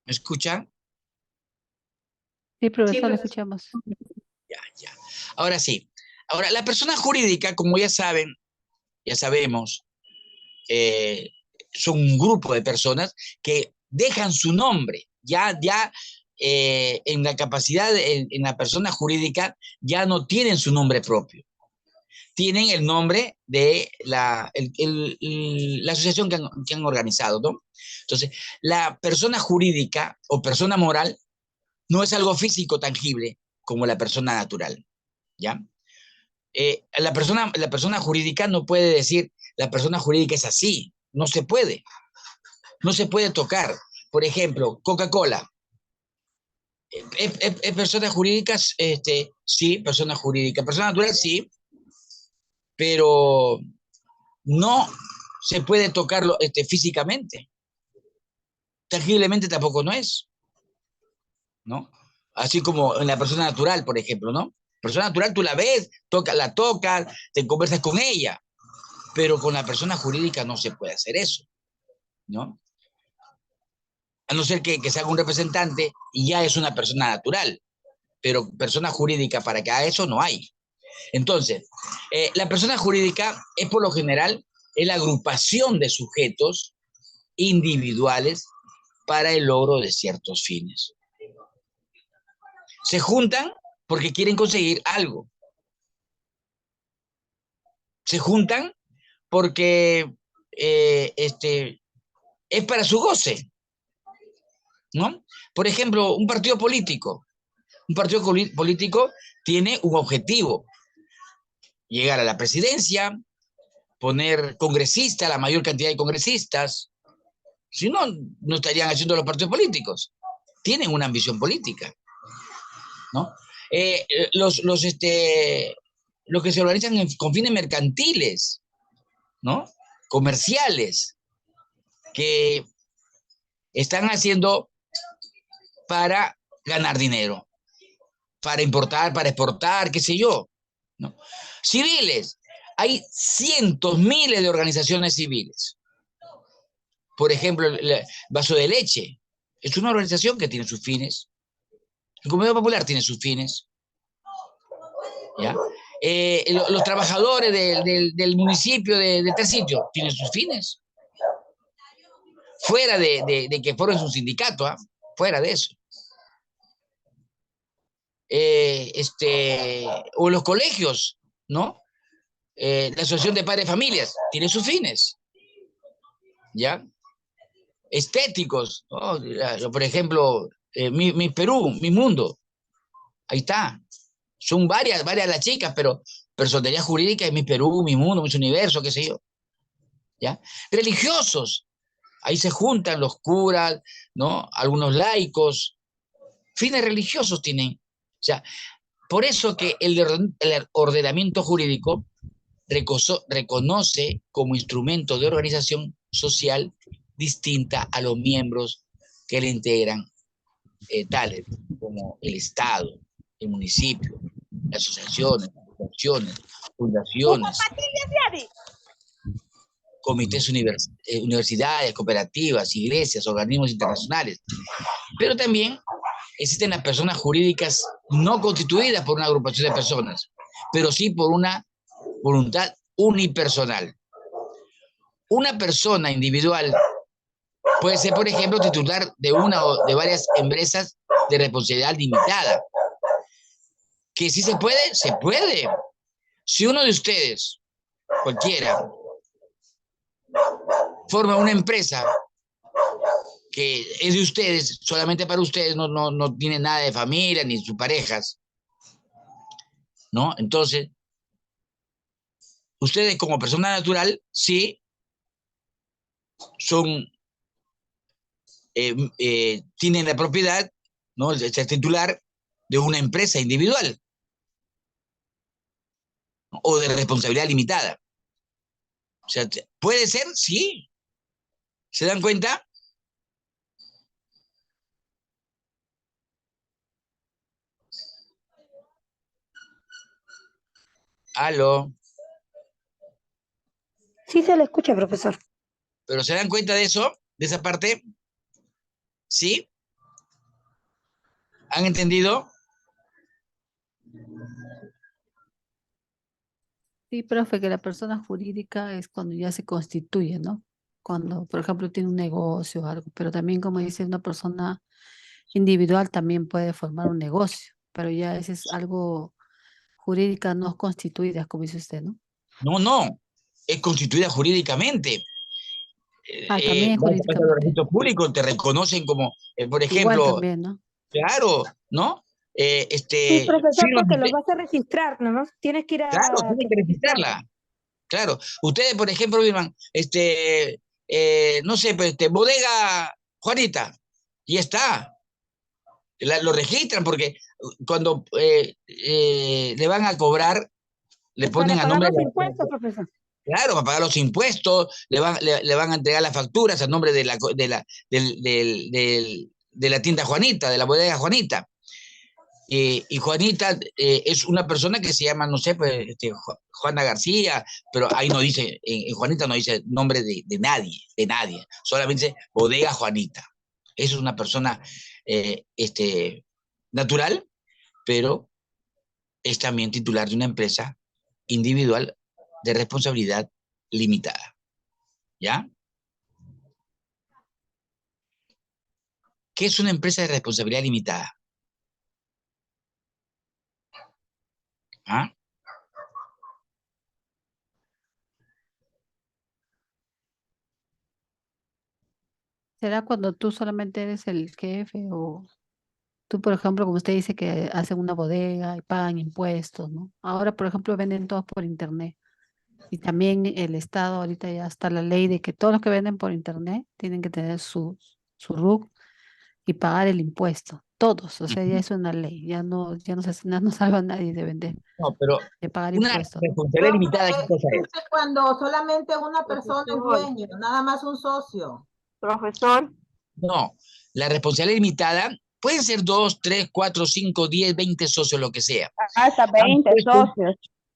¿Me escuchan? Sí, profesor, lo profesor. escuchamos. Ya. Ahora sí. Ahora, la persona jurídica, como ya sabemos, son un grupo de personas que dejan su nombre. En la capacidad, en la persona jurídica, ya no tienen su nombre propio. Tienen el nombre de la asociación que han organizado, ¿no? Entonces, la persona jurídica o persona moral no es algo físico tangible como la persona natural, ¿ya? La persona jurídica no puede decir, la persona jurídica es así, no se puede tocar. Por ejemplo, Coca-Cola. ¿Es persona jurídica? Sí, persona jurídica. Persona natural, sí, pero no se puede tocarlo físicamente. Tangiblemente tampoco no es, ¿no? Así como en la persona natural, por ejemplo, ¿no? Persona natural tú la ves, la tocas, te conversas con ella, pero con la persona jurídica no se puede hacer eso, ¿no? A no ser que se haga un representante y ya es una persona natural, pero persona jurídica para que haga eso no hay. Entonces, la persona jurídica es por lo general la agrupación de sujetos individuales para el logro de ciertos fines. Se juntan porque quieren conseguir algo. Se juntan porque es para su goce, ¿no? Por ejemplo, un partido político. Un partido político tiene un objetivo: llegar a la presidencia, poner congresistas, la mayor cantidad de congresistas. Si no, no estarían haciendo los partidos políticos. Tienen una ambición política, ¿no? Los que se organizan con fines mercantiles, ¿no? Comerciales, que están haciendo para ganar dinero, para importar, para exportar, qué sé yo, ¿no? Civiles, hay cientos, miles de organizaciones civiles. Por ejemplo, el Vaso de Leche es una organización que tiene sus fines. El Comedor Popular tiene sus fines, ¿ya? Los trabajadores del municipio de tal sitio tienen sus fines. Fuera de que formen un sindicato, ¿ah? Fuera de eso. O los colegios, ¿no? La Asociación de Padres de Familias tiene sus fines, ¿ya? Estéticos, ¿no? Yo, por ejemplo, mi Perú, mi mundo, ahí está. Son varias las chicas, pero personalidad jurídica es mi Perú, mi mundo, mi universo, qué sé yo, ¿ya? Religiosos, ahí se juntan los curas, ¿no? Algunos laicos, fines religiosos tienen. O sea, por eso que el ordenamiento jurídico reconoce como instrumento de organización social distinta a los miembros que le integran, tales como el Estado, el municipio, las asociaciones, fundaciones, comités universidades, cooperativas, iglesias, organismos internacionales. Pero también existen las personas jurídicas no constituidas por una agrupación de personas, pero sí por una voluntad unipersonal. Una persona individual puede ser, por ejemplo, titular de una o de varias empresas de responsabilidad limitada. Que sí se puede, se puede. Si uno de ustedes, cualquiera, forma una empresa que es de ustedes, solamente para ustedes, no tiene nada de familia ni sus parejas, ¿no? Entonces, ustedes como persona natural, sí, son, tienen la propiedad, ¿no? Es el titular de una empresa individual, ¿no? O de responsabilidad limitada. O sea, ¿puede ser? Sí. ¿Se dan cuenta? Aló. Sí se le escucha, profesor. ¿Pero se dan cuenta de eso? ¿De esa parte? ¿Sí? ¿Han entendido? Sí, profe, que la persona jurídica es cuando ya se constituye, ¿no? Cuando, por ejemplo, tiene un negocio o algo, pero también, como dice, una persona individual también puede formar un negocio, pero ya ese es algo jurídica no constituida, como dice usted, ¿no? No. Es constituida jurídicamente. También Vas a pasar a los jurídicamente. registros públicos, te reconocen como, por Igual ejemplo, también, ¿no? claro, ¿no? Sí, profesor, firmas, porque los vas a registrar, ¿no? Tienes que ir claro, a tienen que registrarlos. registrarla. Claro. Ustedes, por ejemplo, firman, no sé, pues, bodega Juanita, y está. Lo registran porque cuando le van a cobrar, le ponen Para a pagar nombre de los la, impuestos, profesor. claro, para pagar los impuestos, le van a entregar las facturas a nombre de la tienda Juanita, de la bodega Juanita. Y Juanita es una persona que se llama, no sé, pues, Juana García, pero ahí no dice, en Juanita no dice nombre de nadie, solamente dice bodega Juanita. Eso es una persona natural, pero es también titular de una empresa individual de responsabilidad limitada. ¿Ya? ¿Qué es una empresa de responsabilidad limitada? ¿Ah? ¿Será cuando tú solamente eres el jefe o tú, por ejemplo, como usted dice que hacen una bodega y pagan impuestos, ¿no? Ahora, por ejemplo, venden todos por internet. Y también el Estado, ahorita ya está la ley de que todos los que venden por internet tienen que tener su RUC y pagar el impuesto. Todos, o sea, ya es una ley, ya no salva a nadie de vender, No, pero de pagar una impuestos, ¿no? responsabilidad limitada, ¿qué cosa es? Dice cuando solamente una persona es Profesor, dueño, nada más un socio. profesor, No, la responsabilidad limitada pueden ser 2, 3, 4, 5, 10, 20 socios, lo que sea. Hasta Han 20 puesto, socios.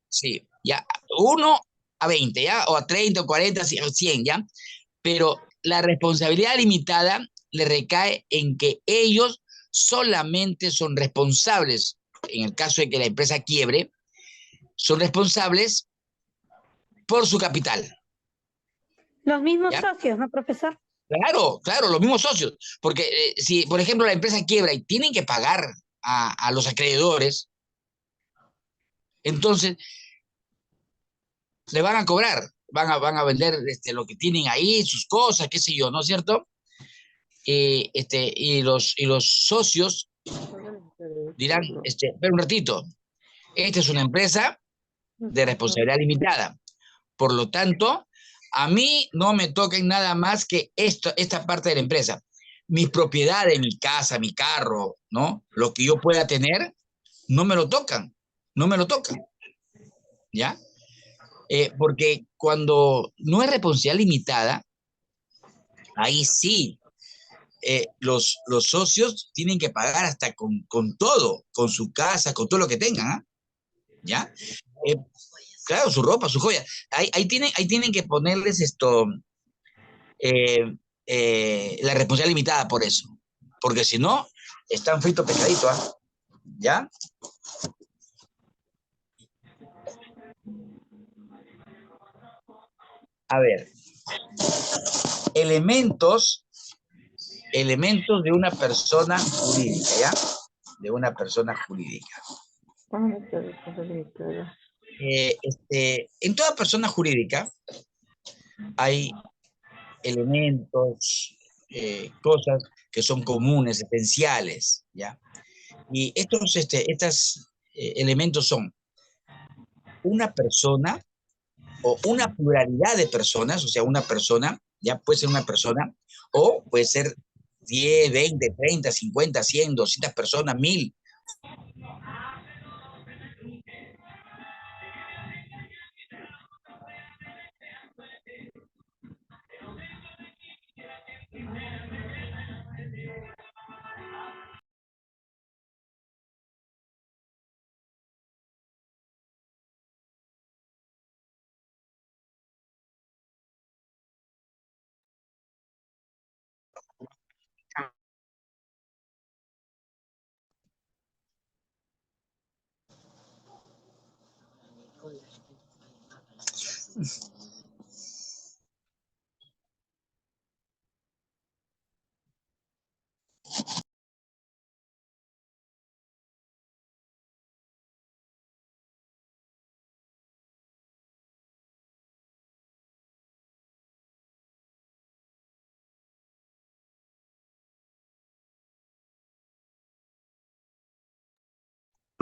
sí, ya, 1 a 20, ya, o a 30, o 40, o 100, ya. Pero la responsabilidad limitada le recae en que ellos solamente son responsables, en el caso de que la empresa quiebre, son responsables por su capital. Los mismos ¿Ya? socios, ¿no, profesor? Claro, claro, los mismos socios. Porque si, por ejemplo, la empresa quiebra y tienen que pagar a los acreedores, entonces le van a cobrar, van a vender lo que tienen ahí, sus cosas, qué sé yo, ¿no es cierto? Y los socios dirán, espera un ratito, esta es una empresa de responsabilidad limitada. Por lo tanto, a mí no me toquen nada más que esta parte de la empresa. Mis propiedades, mi casa, mi carro, ¿no? Lo que yo pueda tener, no me lo tocan, no me lo tocan, ¿ya? Porque cuando no es responsabilidad limitada, ahí sí, los socios tienen que pagar hasta con todo, con su casa, con todo lo que tengan, ¿ah? ¿Ya? Claro, su ropa, su joya. Ahí tienen que ponerles la responsabilidad limitada por eso. Porque si no, están fritos pescaditos, ¿ah? ¿Ya? A ver. Elementos de una persona jurídica, ¿ya? De una persona jurídica. En toda persona jurídica hay elementos, cosas que son comunes, esenciales, ¿ya? Y estos elementos son una persona o una pluralidad de personas, o sea, una persona, ya puede ser una persona, o puede ser 10, 20, 30, 50, 100, 200 personas, 1000.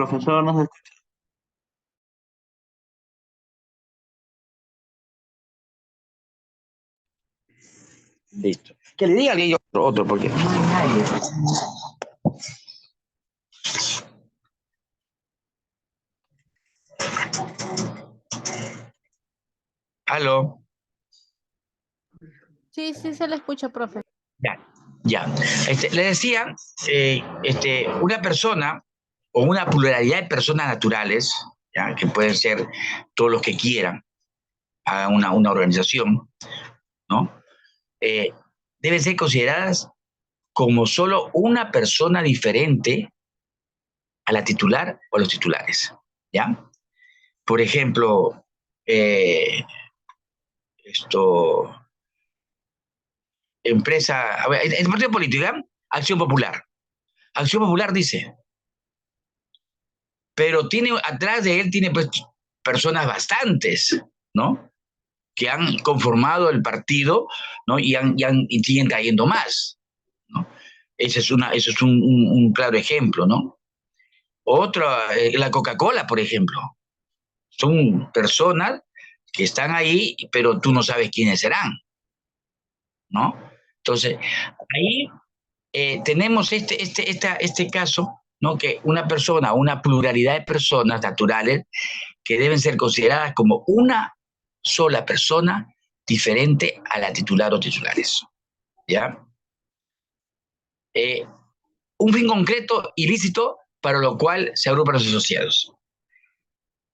profesor, no se escucha. Listo. Que le diga alguien otro, porque no hay nadie. ¿Aló? Sí, sí se le escucha, profe. Ya. Le decía, una persona o una pluralidad de personas naturales, ya, que pueden ser todos los que quieran, hagan una organización, ¿no? Deben ser consideradas como solo una persona diferente a la titular o a los titulares, ¿ya? Por ejemplo, empresa, a ver, el partido político, ¿ya? Acción Popular. Acción Popular dice, pero atrás de él tiene pues personas bastantes, ¿no? que han conformado el partido, ¿no? Y siguen cayendo más, ¿no? Ese es un claro ejemplo, ¿no? Otra, la Coca-Cola, por ejemplo. Son personas que están ahí, pero tú no sabes quiénes serán, ¿no? Entonces, ahí tenemos este caso, ¿no? Que una persona, una pluralidad de personas naturales que deben ser consideradas como una sola persona diferente a la titular o titulares, ¿ya? Un fin concreto, ilícito, para lo cual se agrupan los asociados.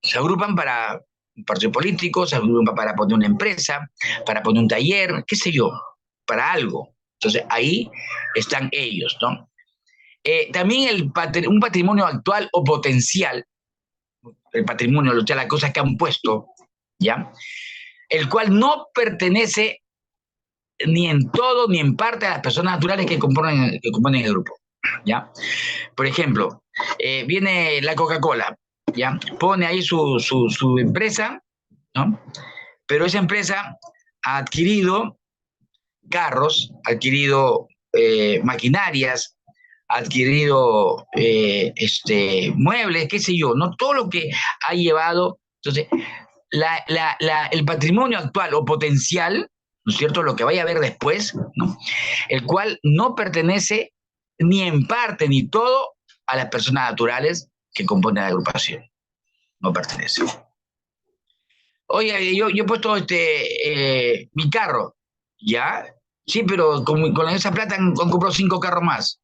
Se agrupan para un partido político, se agrupan para poner una empresa, para poner un taller, qué sé yo, para algo. Entonces, ahí están ellos, ¿no? También un patrimonio actual o potencial, el patrimonio, o sea, las cosas que han puesto, ¿ya? El cual no pertenece ni en todo ni en parte a las personas naturales que componen el grupo, ¿ya? Por ejemplo, viene la Coca-Cola, ¿ya? Pone ahí su empresa, ¿no? Pero esa empresa ha adquirido carros, ha adquirido maquinarias, ha adquirido muebles, qué sé yo, ¿no? Todo lo que ha llevado. Entonces, el patrimonio actual o potencial, ¿no es cierto?, lo que vaya a haber después, ¿no?, el cual no pertenece ni en parte ni todo a las personas naturales que componen la agrupación. No pertenece. Oye, yo he puesto mi carro, ¿ya? Sí, pero con esa plata han comprado 5 carros más.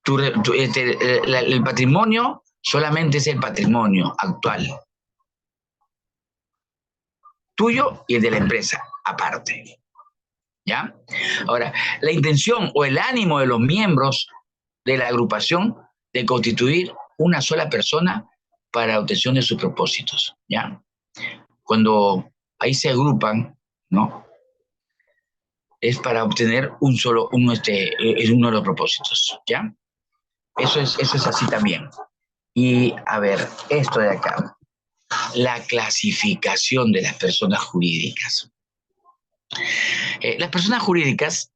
El patrimonio solamente es el patrimonio actual. Tuyo y el de la empresa, aparte. ¿Ya? Ahora, la intención o el ánimo de los miembros de la agrupación de constituir una sola persona para la obtención de sus propósitos, ¿ya? Cuando ahí se agrupan, ¿no?, es para obtener uno de los propósitos, ¿ya? Eso es así también. Y, a ver, esto de acá, la clasificación de las personas jurídicas. Las personas jurídicas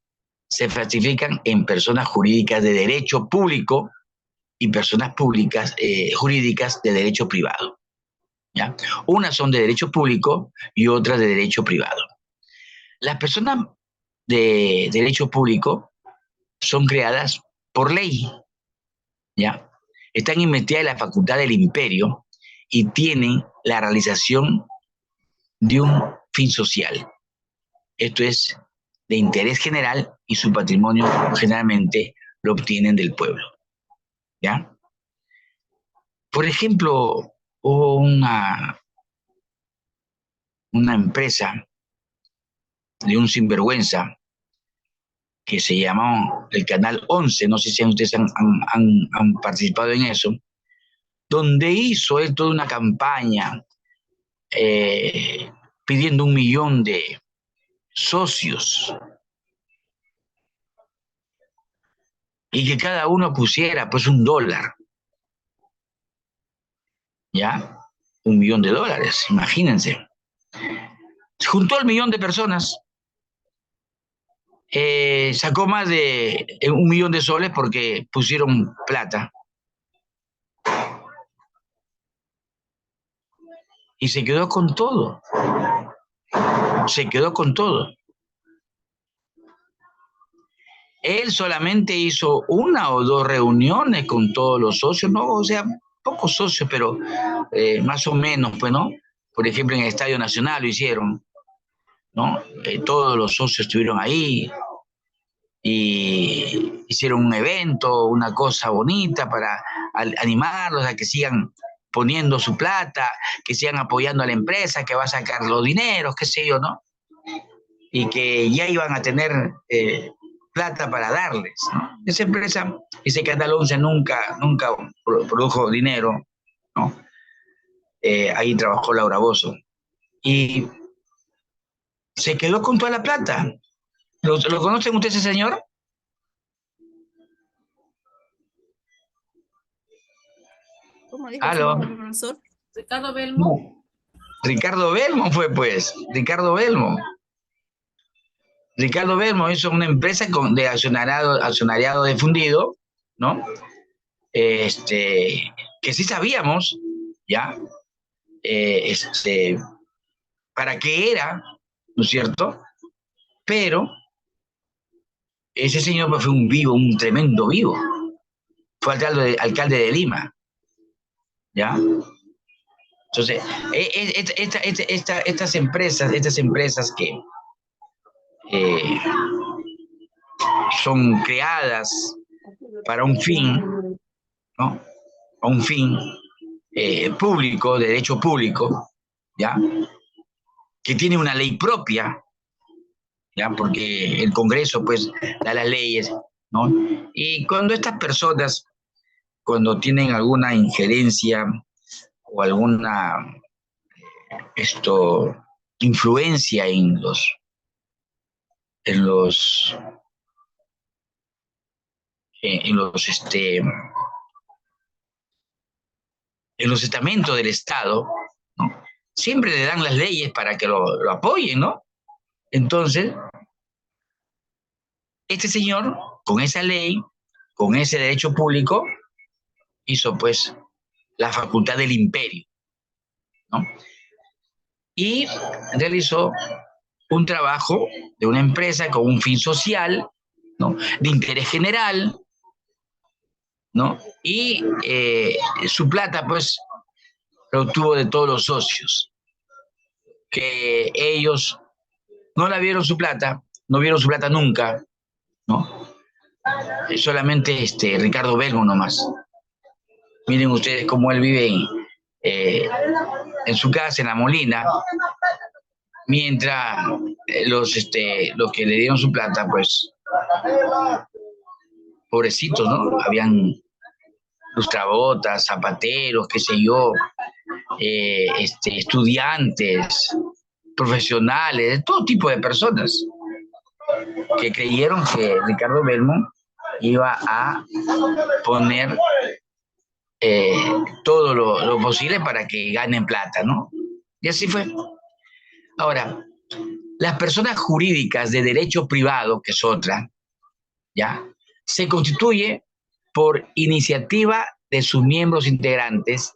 se clasifican en personas jurídicas de derecho público y personas públicas jurídicas de derecho privado, ¿ya? Unas son de derecho público y otras de derecho privado. Las personas de derecho público son creadas por ley, ¿ya? Están investidas en la facultad del imperio y tienen la realización de un fin social. Esto es de interés general y su patrimonio generalmente lo obtienen del pueblo, ¿ya? Por ejemplo, hubo una empresa de un sinvergüenza que se llamó el Canal 11, no sé si ustedes han participado en eso, donde hizo él toda una campaña pidiendo 1 millón de socios y que cada uno pusiera pues $1, ¿ya? $1 millón, imagínense. Juntó al 1 millón de personas, sacó más de 1 millón de soles porque pusieron plata. Y se quedó con todo. Se quedó con todo. Él solamente hizo 1 o 2 reuniones con todos los socios, ¿no? O sea, pocos socios, pero más o menos, pues, ¿no? Por ejemplo, en el Estadio Nacional lo hicieron, ¿no? Todos los socios estuvieron ahí y hicieron un evento, una cosa bonita para animarlos a que sigan poniendo su plata, que sigan apoyando a la empresa, que va a sacar los dineros, qué sé yo, ¿no? Y que ya iban a tener plata para darles, ¿no? Esa empresa, ese Canal 11 nunca produjo dinero, ¿no? Ahí trabajó Laura Bozzo. Y se quedó con toda la plata. ¿Lo conocen ustedes ese señor? ¿Cómo dijo su ¿Aló? nombre, profesor? Ricardo Belmo. Ricardo Belmo fue, pues, Ricardo Belmo. Ricardo Belmo hizo una empresa de accionariado difundido, ¿no? Que sí sabíamos, ¿ya? Para qué era, ¿no es cierto? Pero ese señor pues, fue un vivo, un tremendo vivo. Fue alcalde de Lima, ¿ya? Entonces, estas empresas que son creadas para un fin, ¿no? A un fin público, de derecho público, ¿ya? Que tiene una ley propia, ¿ya? Porque el Congreso, pues, da las leyes, ¿no? Y cuando estas personas, cuando tienen alguna injerencia o alguna influencia en los estamentos del Estado, ¿no? Siempre le dan las leyes para que lo apoyen, ¿no? Entonces, este señor, con esa ley, con ese derecho público, hizo pues la facultad del imperio, ¿no? Y realizó un trabajo de una empresa con un fin social, ¿no? De interés general, ¿no? Y su plata, pues, lo obtuvo de todos los socios, que ellos no la vieron su plata, no vieron su plata nunca, ¿no? Solamente Ricardo Belmo nomás. Miren ustedes cómo él vive en su casa, en La Molina, mientras los que le dieron su plata, pues, pobrecitos, ¿no? Habían lustrabotas, zapateros, qué sé yo, estudiantes, profesionales, todo tipo de personas que creyeron que Ricardo Belmo iba a poner todo lo posible para que ganen plata, ¿no? Y así fue. Ahora, las personas jurídicas de derecho privado, que es otra, ¿ya? Se constituye por iniciativa de sus miembros integrantes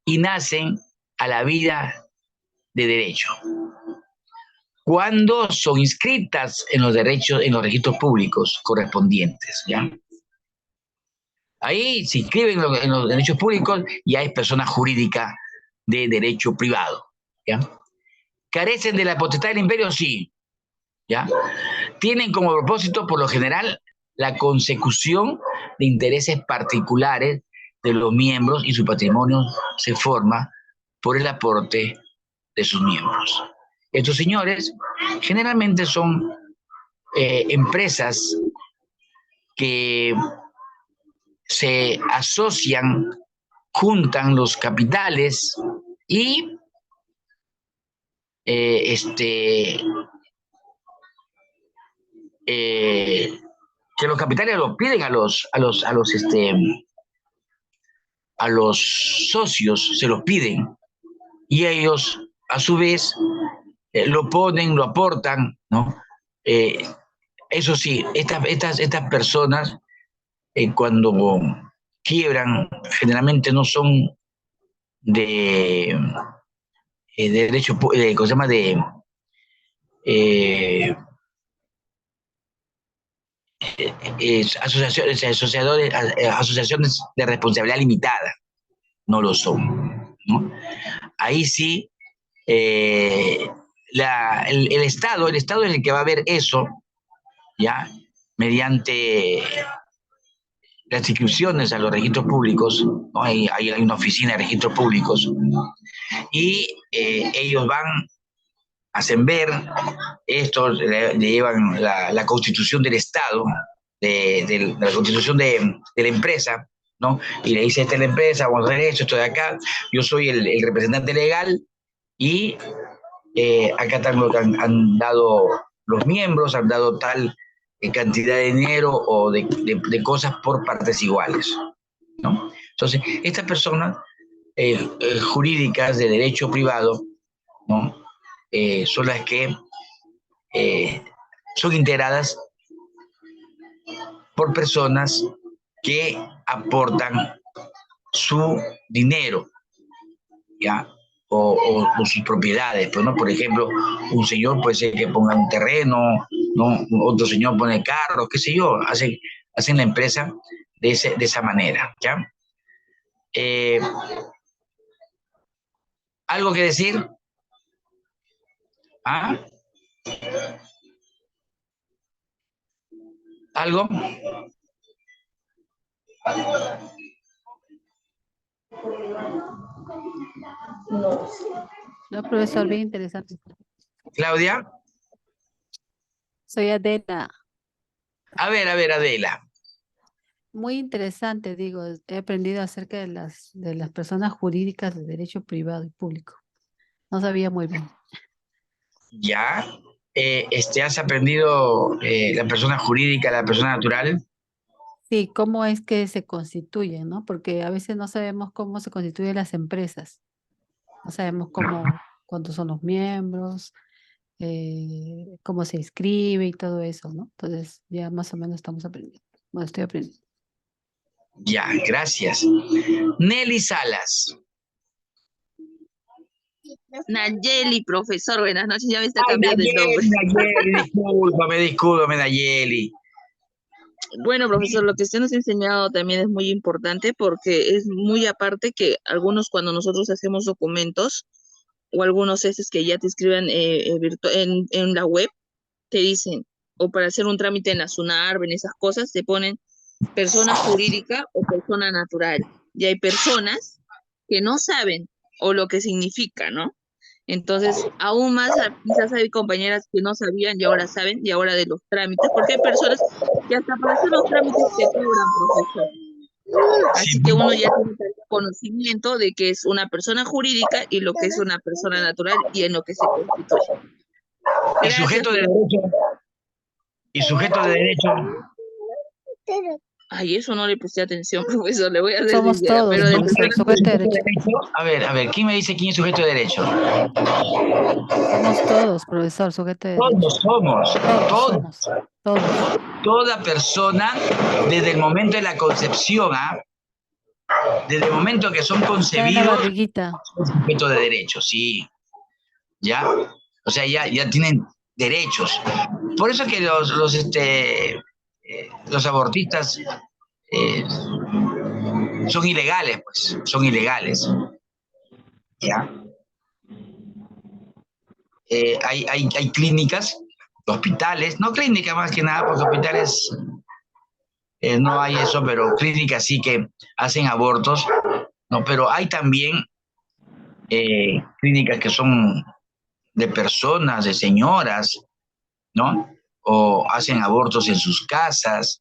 y nacen a la vida de derecho. Cuando son inscritas en los registros públicos correspondientes, ¿ya? Ahí se inscriben en los derechos públicos y hay personas jurídicas de derecho privado, ¿ya? ¿Carecen de la potestad del imperio? Sí, ¿ya? Tienen como propósito, por lo general, la consecución de intereses particulares de los miembros y su patrimonio se forma por el aporte de sus miembros. Estos señores generalmente son empresas que se asocian, juntan los capitales y que los capitales los piden a los socios, se los piden, y ellos a su vez lo ponen, lo aportan, ¿no? Eso sí, estas personas cuando quiebran generalmente no son de derecho, ¿cómo se llama? Asociaciones de responsabilidad limitada, no lo son, ¿no? Ahí sí, el Estado es el que va a ver eso, ¿ya? Mediante las inscripciones a los registros públicos, ¿no? Hay una oficina de registros públicos, y ellos hacen ver esto, le llevan la constitución del Estado, de la constitución de la empresa, ¿no? Y le dice, esta es la empresa, vamos a hacer esto de acá, yo soy el representante legal, y acá están lo que han dado los miembros, han dado tal cantidad de dinero o de cosas por partes iguales, ¿no? Entonces, estas personas jurídicas de derecho privado ¿no? Son las que son integradas por personas que aportan su dinero, ¿ya? O sus propiedades, pues, ¿no? Por ejemplo, un señor puede ser que ponga un terreno, ¿no? Otro señor pone carros, qué sé yo, hacen la empresa de esa manera, ¿ya? ¿Algo que decir? ¿Ah? ¿Algo? No, profesor, bien interesante. ¿Claudia? Soy Adela. A ver, Adela. Muy interesante, digo, he aprendido acerca de las personas jurídicas de derecho privado y público. No sabía muy bien. ¿Ya? ¿Has aprendido la persona jurídica, la persona natural? Sí, cómo es que se constituyen, ¿no? Porque a veces no sabemos cómo se constituyen las empresas. No sabemos cuántos son los miembros, cómo se inscribe y todo eso, ¿no? Entonces ya más o menos estamos aprendiendo. Bueno, estoy aprendiendo. Ya, gracias. Nelly Salas. Nayeli, profesor, buenas noches, ya me está Ay, cambiando el nombre. Nayeli, discúlpame, Nayeli. Bueno, profesor, lo que usted nos ha enseñado también es muy importante porque es muy aparte que algunos cuando nosotros hacemos documentos o algunos que ya te escriben en la web, te dicen, o para hacer un trámite en la SUNARB, en esas cosas, te ponen persona jurídica o persona natural. Y hay personas que no saben o lo que significa, ¿no? Entonces, aún más, quizás hay compañeras que no sabían y ahora saben, y ahora de los trámites, porque hay personas que hasta para hacer los trámites te cobran, profesor. Así que uno ya tiene conocimiento de que es una persona jurídica y lo que es una persona natural y en lo que se constituye. ¿Y sujeto de derecho? ¿Y sujeto de derecho? Ay, eso no le presté atención, profesor, le voy a decir. Somos todos, pero de profesor, sujeto de derecho. A ver, ¿quién me dice quién es sujeto de derecho? Somos todos, profesor, sujeto de derecho. Todos somos. Todos. Toda persona, desde el momento de la concepción, desde el momento que son Está en la concebidos, barriguita. son sujetos de derecho, sí. ¿Ya? O sea, ya tienen derechos. Por eso que los abortistas son ilegales, pues, son ilegales. ¿Ya? Hay clínicas, hospitales, no clínicas más que nada, porque hospitales no hay eso, pero clínicas sí que hacen abortos, no, pero hay también clínicas que son de personas, de señoras, ¿no? O hacen abortos en sus casas,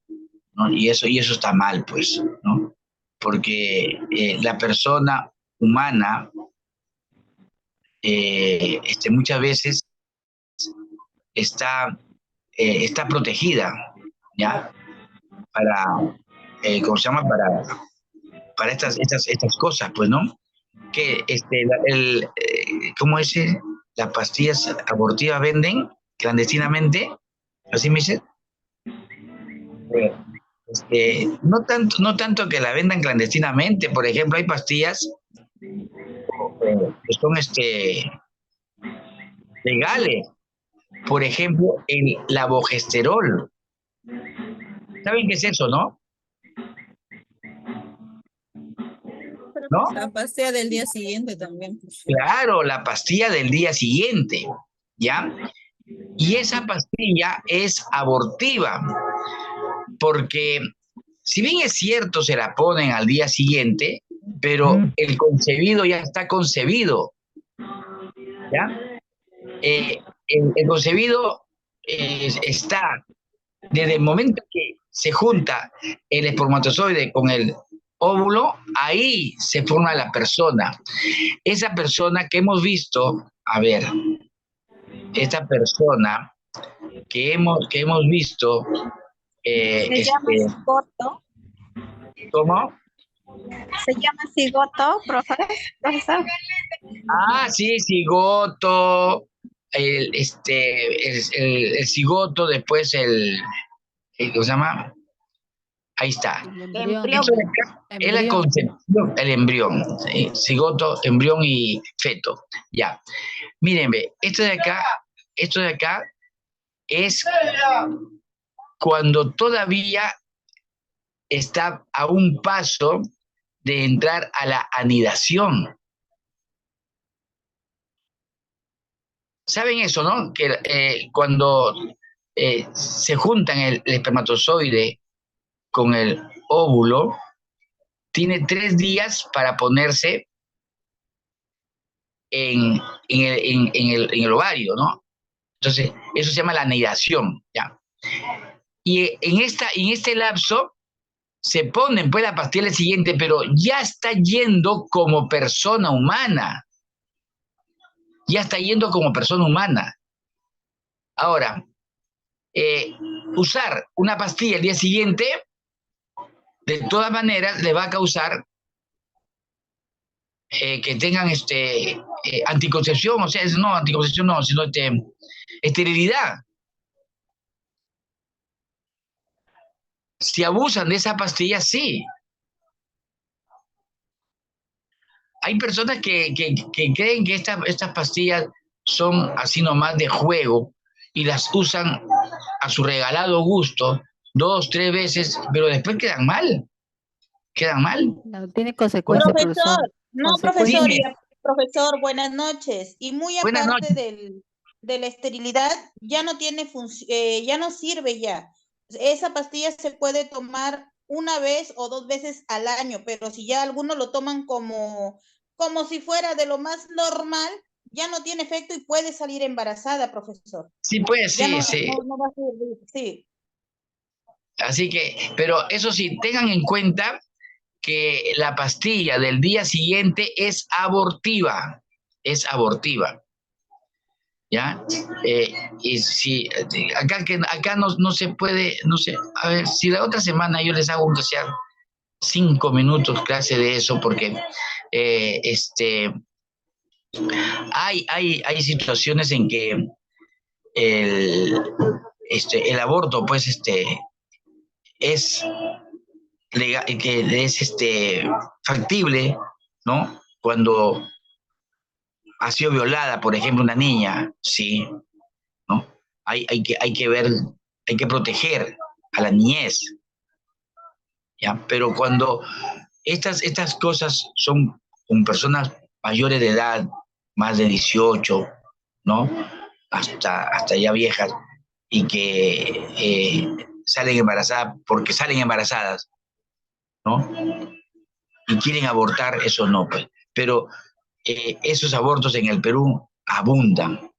¿no? Y eso está mal, pues, ¿no? Porque la persona humana muchas veces está protegida, ¿ya? ¿Cómo se llama? Para estas cosas, pues, ¿no? Que ¿cómo es? Las pastillas abortivas venden clandestinamente, ¿así me dice? No tanto que la vendan clandestinamente, por ejemplo, hay pastillas que son legales, por ejemplo, el lavogesterol. ¿Saben qué es eso, no? ¿No? La pastilla del día siguiente también. Claro, la pastilla del día siguiente, ¿ya? Y esa pastilla es abortiva, porque si bien es cierto se la ponen al día siguiente, pero el concebido ya está concebido, ¿ya? El concebido está desde el momento que se junta el espermatozoide con el óvulo, ahí se forma la persona. Esa persona que hemos visto, esta persona que hemos visto, Se llama corto. ¿cómo? ¿Se llama cigoto, profesor? Ah, sí, cigoto, el cigoto, después ¿cómo se llama? Ahí está. El embrión. Esto de acá es la Embrión. concepción, el embrión, ¿sí? Cigoto, embrión y feto. Ya. Miren, ve, esto de acá es cuando todavía está a un paso de entrar a la anidación. ¿Saben eso, no? Que cuando se juntan el espermatozoide con el óvulo, tiene 3 días para ponerse en el ovario, ¿no? Entonces, eso se llama la anidación, ¿ya? Y en este lapso se ponen pues la pastilla siguiente, pero ya está yendo como persona humana. Ya está yendo como persona humana. Ahora, usar una pastilla el día siguiente, de todas maneras, le va a causar que tengan anticoncepción, o sea, no, anticoncepción no, sino esterilidad. Si abusan de esa pastilla, sí. Hay personas que creen que estas pastillas son así nomás de juego y las usan a su regalado gusto 2, 3 veces, pero después quedan mal. Quedan mal. No, tiene consecuencias, profesor. Profesor, Dime. profesor, buenas noches. Y muy Buenas aparte noches. de la esterilidad, ya no tiene ya no sirve ya. Esa pastilla se puede tomar una vez o 2 veces al año, pero si ya algunos lo toman como si fuera de lo más normal, ya no tiene efecto y puede salir embarazada, profesor. Sí, pues, Ya sí, no, sí. no va a servir, sí. Así que, pero eso sí, tengan en cuenta que la pastilla del día siguiente es abortiva. Es abortiva. ¿Ya? Y si acá no se puede, no sé, a ver, si la otra semana yo les hago aunque sea 5 minutos clase de eso, porque hay situaciones en que el aborto, pues, es legal, que es factible, ¿no? Cuando ha sido violada, por ejemplo, una niña, sí, ¿no? Hay que ver, hay que proteger a la niñez, ¿ya? Pero cuando estas cosas son con personas mayores de edad, más de 18, ¿no? Hasta ya viejas, y que salen embarazadas porque salen embarazadas, ¿no? Y quieren abortar, eso no, pues. Pero esos abortos en el Perú abundan,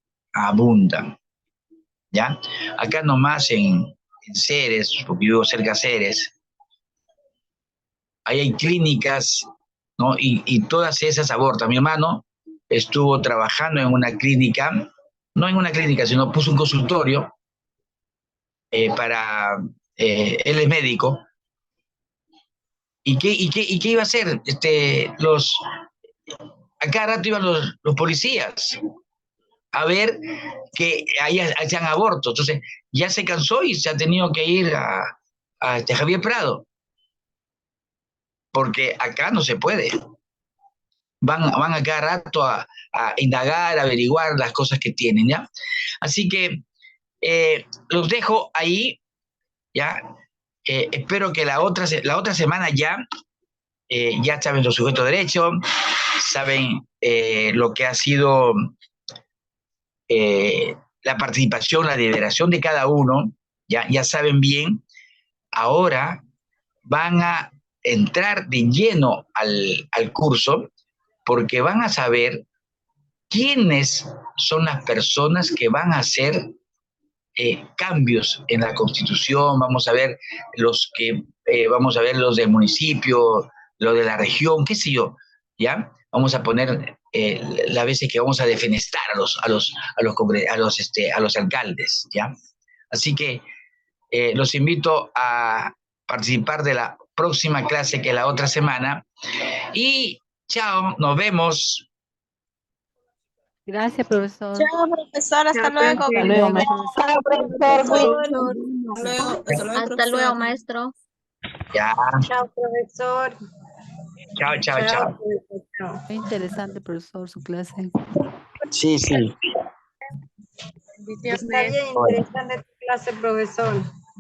¿ya? Acá nomás en Ceres, porque vivo cerca de Ceres, ahí hay clínicas, ¿no? Y todas esas abortan. Mi hermano estuvo trabajando en una clínica, no en una clínica, sino puso un consultorio él es médico. ¿Y qué iba a hacer? A cada rato iban los policías a ver que hayan abortos. Entonces, ya se cansó y se ha tenido que ir a Javier Prado. Porque acá no se puede. Van a cada rato a indagar, a averiguar las cosas que tienen, ¿ya? Así que los dejo ahí, ¿ya? Espero que la otra semana ya saben los sujetos de derecho, saben lo que ha sido la participación, la deliberación de cada uno, ya saben bien. Ahora van a entrar de lleno al curso porque van a saber quiénes son las personas que van a hacer cambios en la Constitución. Vamos a ver los del municipio, los de la región, qué sé yo, ¿ya? Vamos a poner las veces que vamos a defenestrar a los alcaldes, ¿ya? Así que los invito a participar de la próxima clase, que la otra semana. Y chao, nos vemos. Gracias, profesor. Chao, profesor, hasta luego. Hasta luego, maestro. Hasta luego, maestro. Ya. Chao, profesor. Chao, chao, chao. Muy interesante, profesor, su clase. Sí, sí. Está bien interesante tu clase, profesor.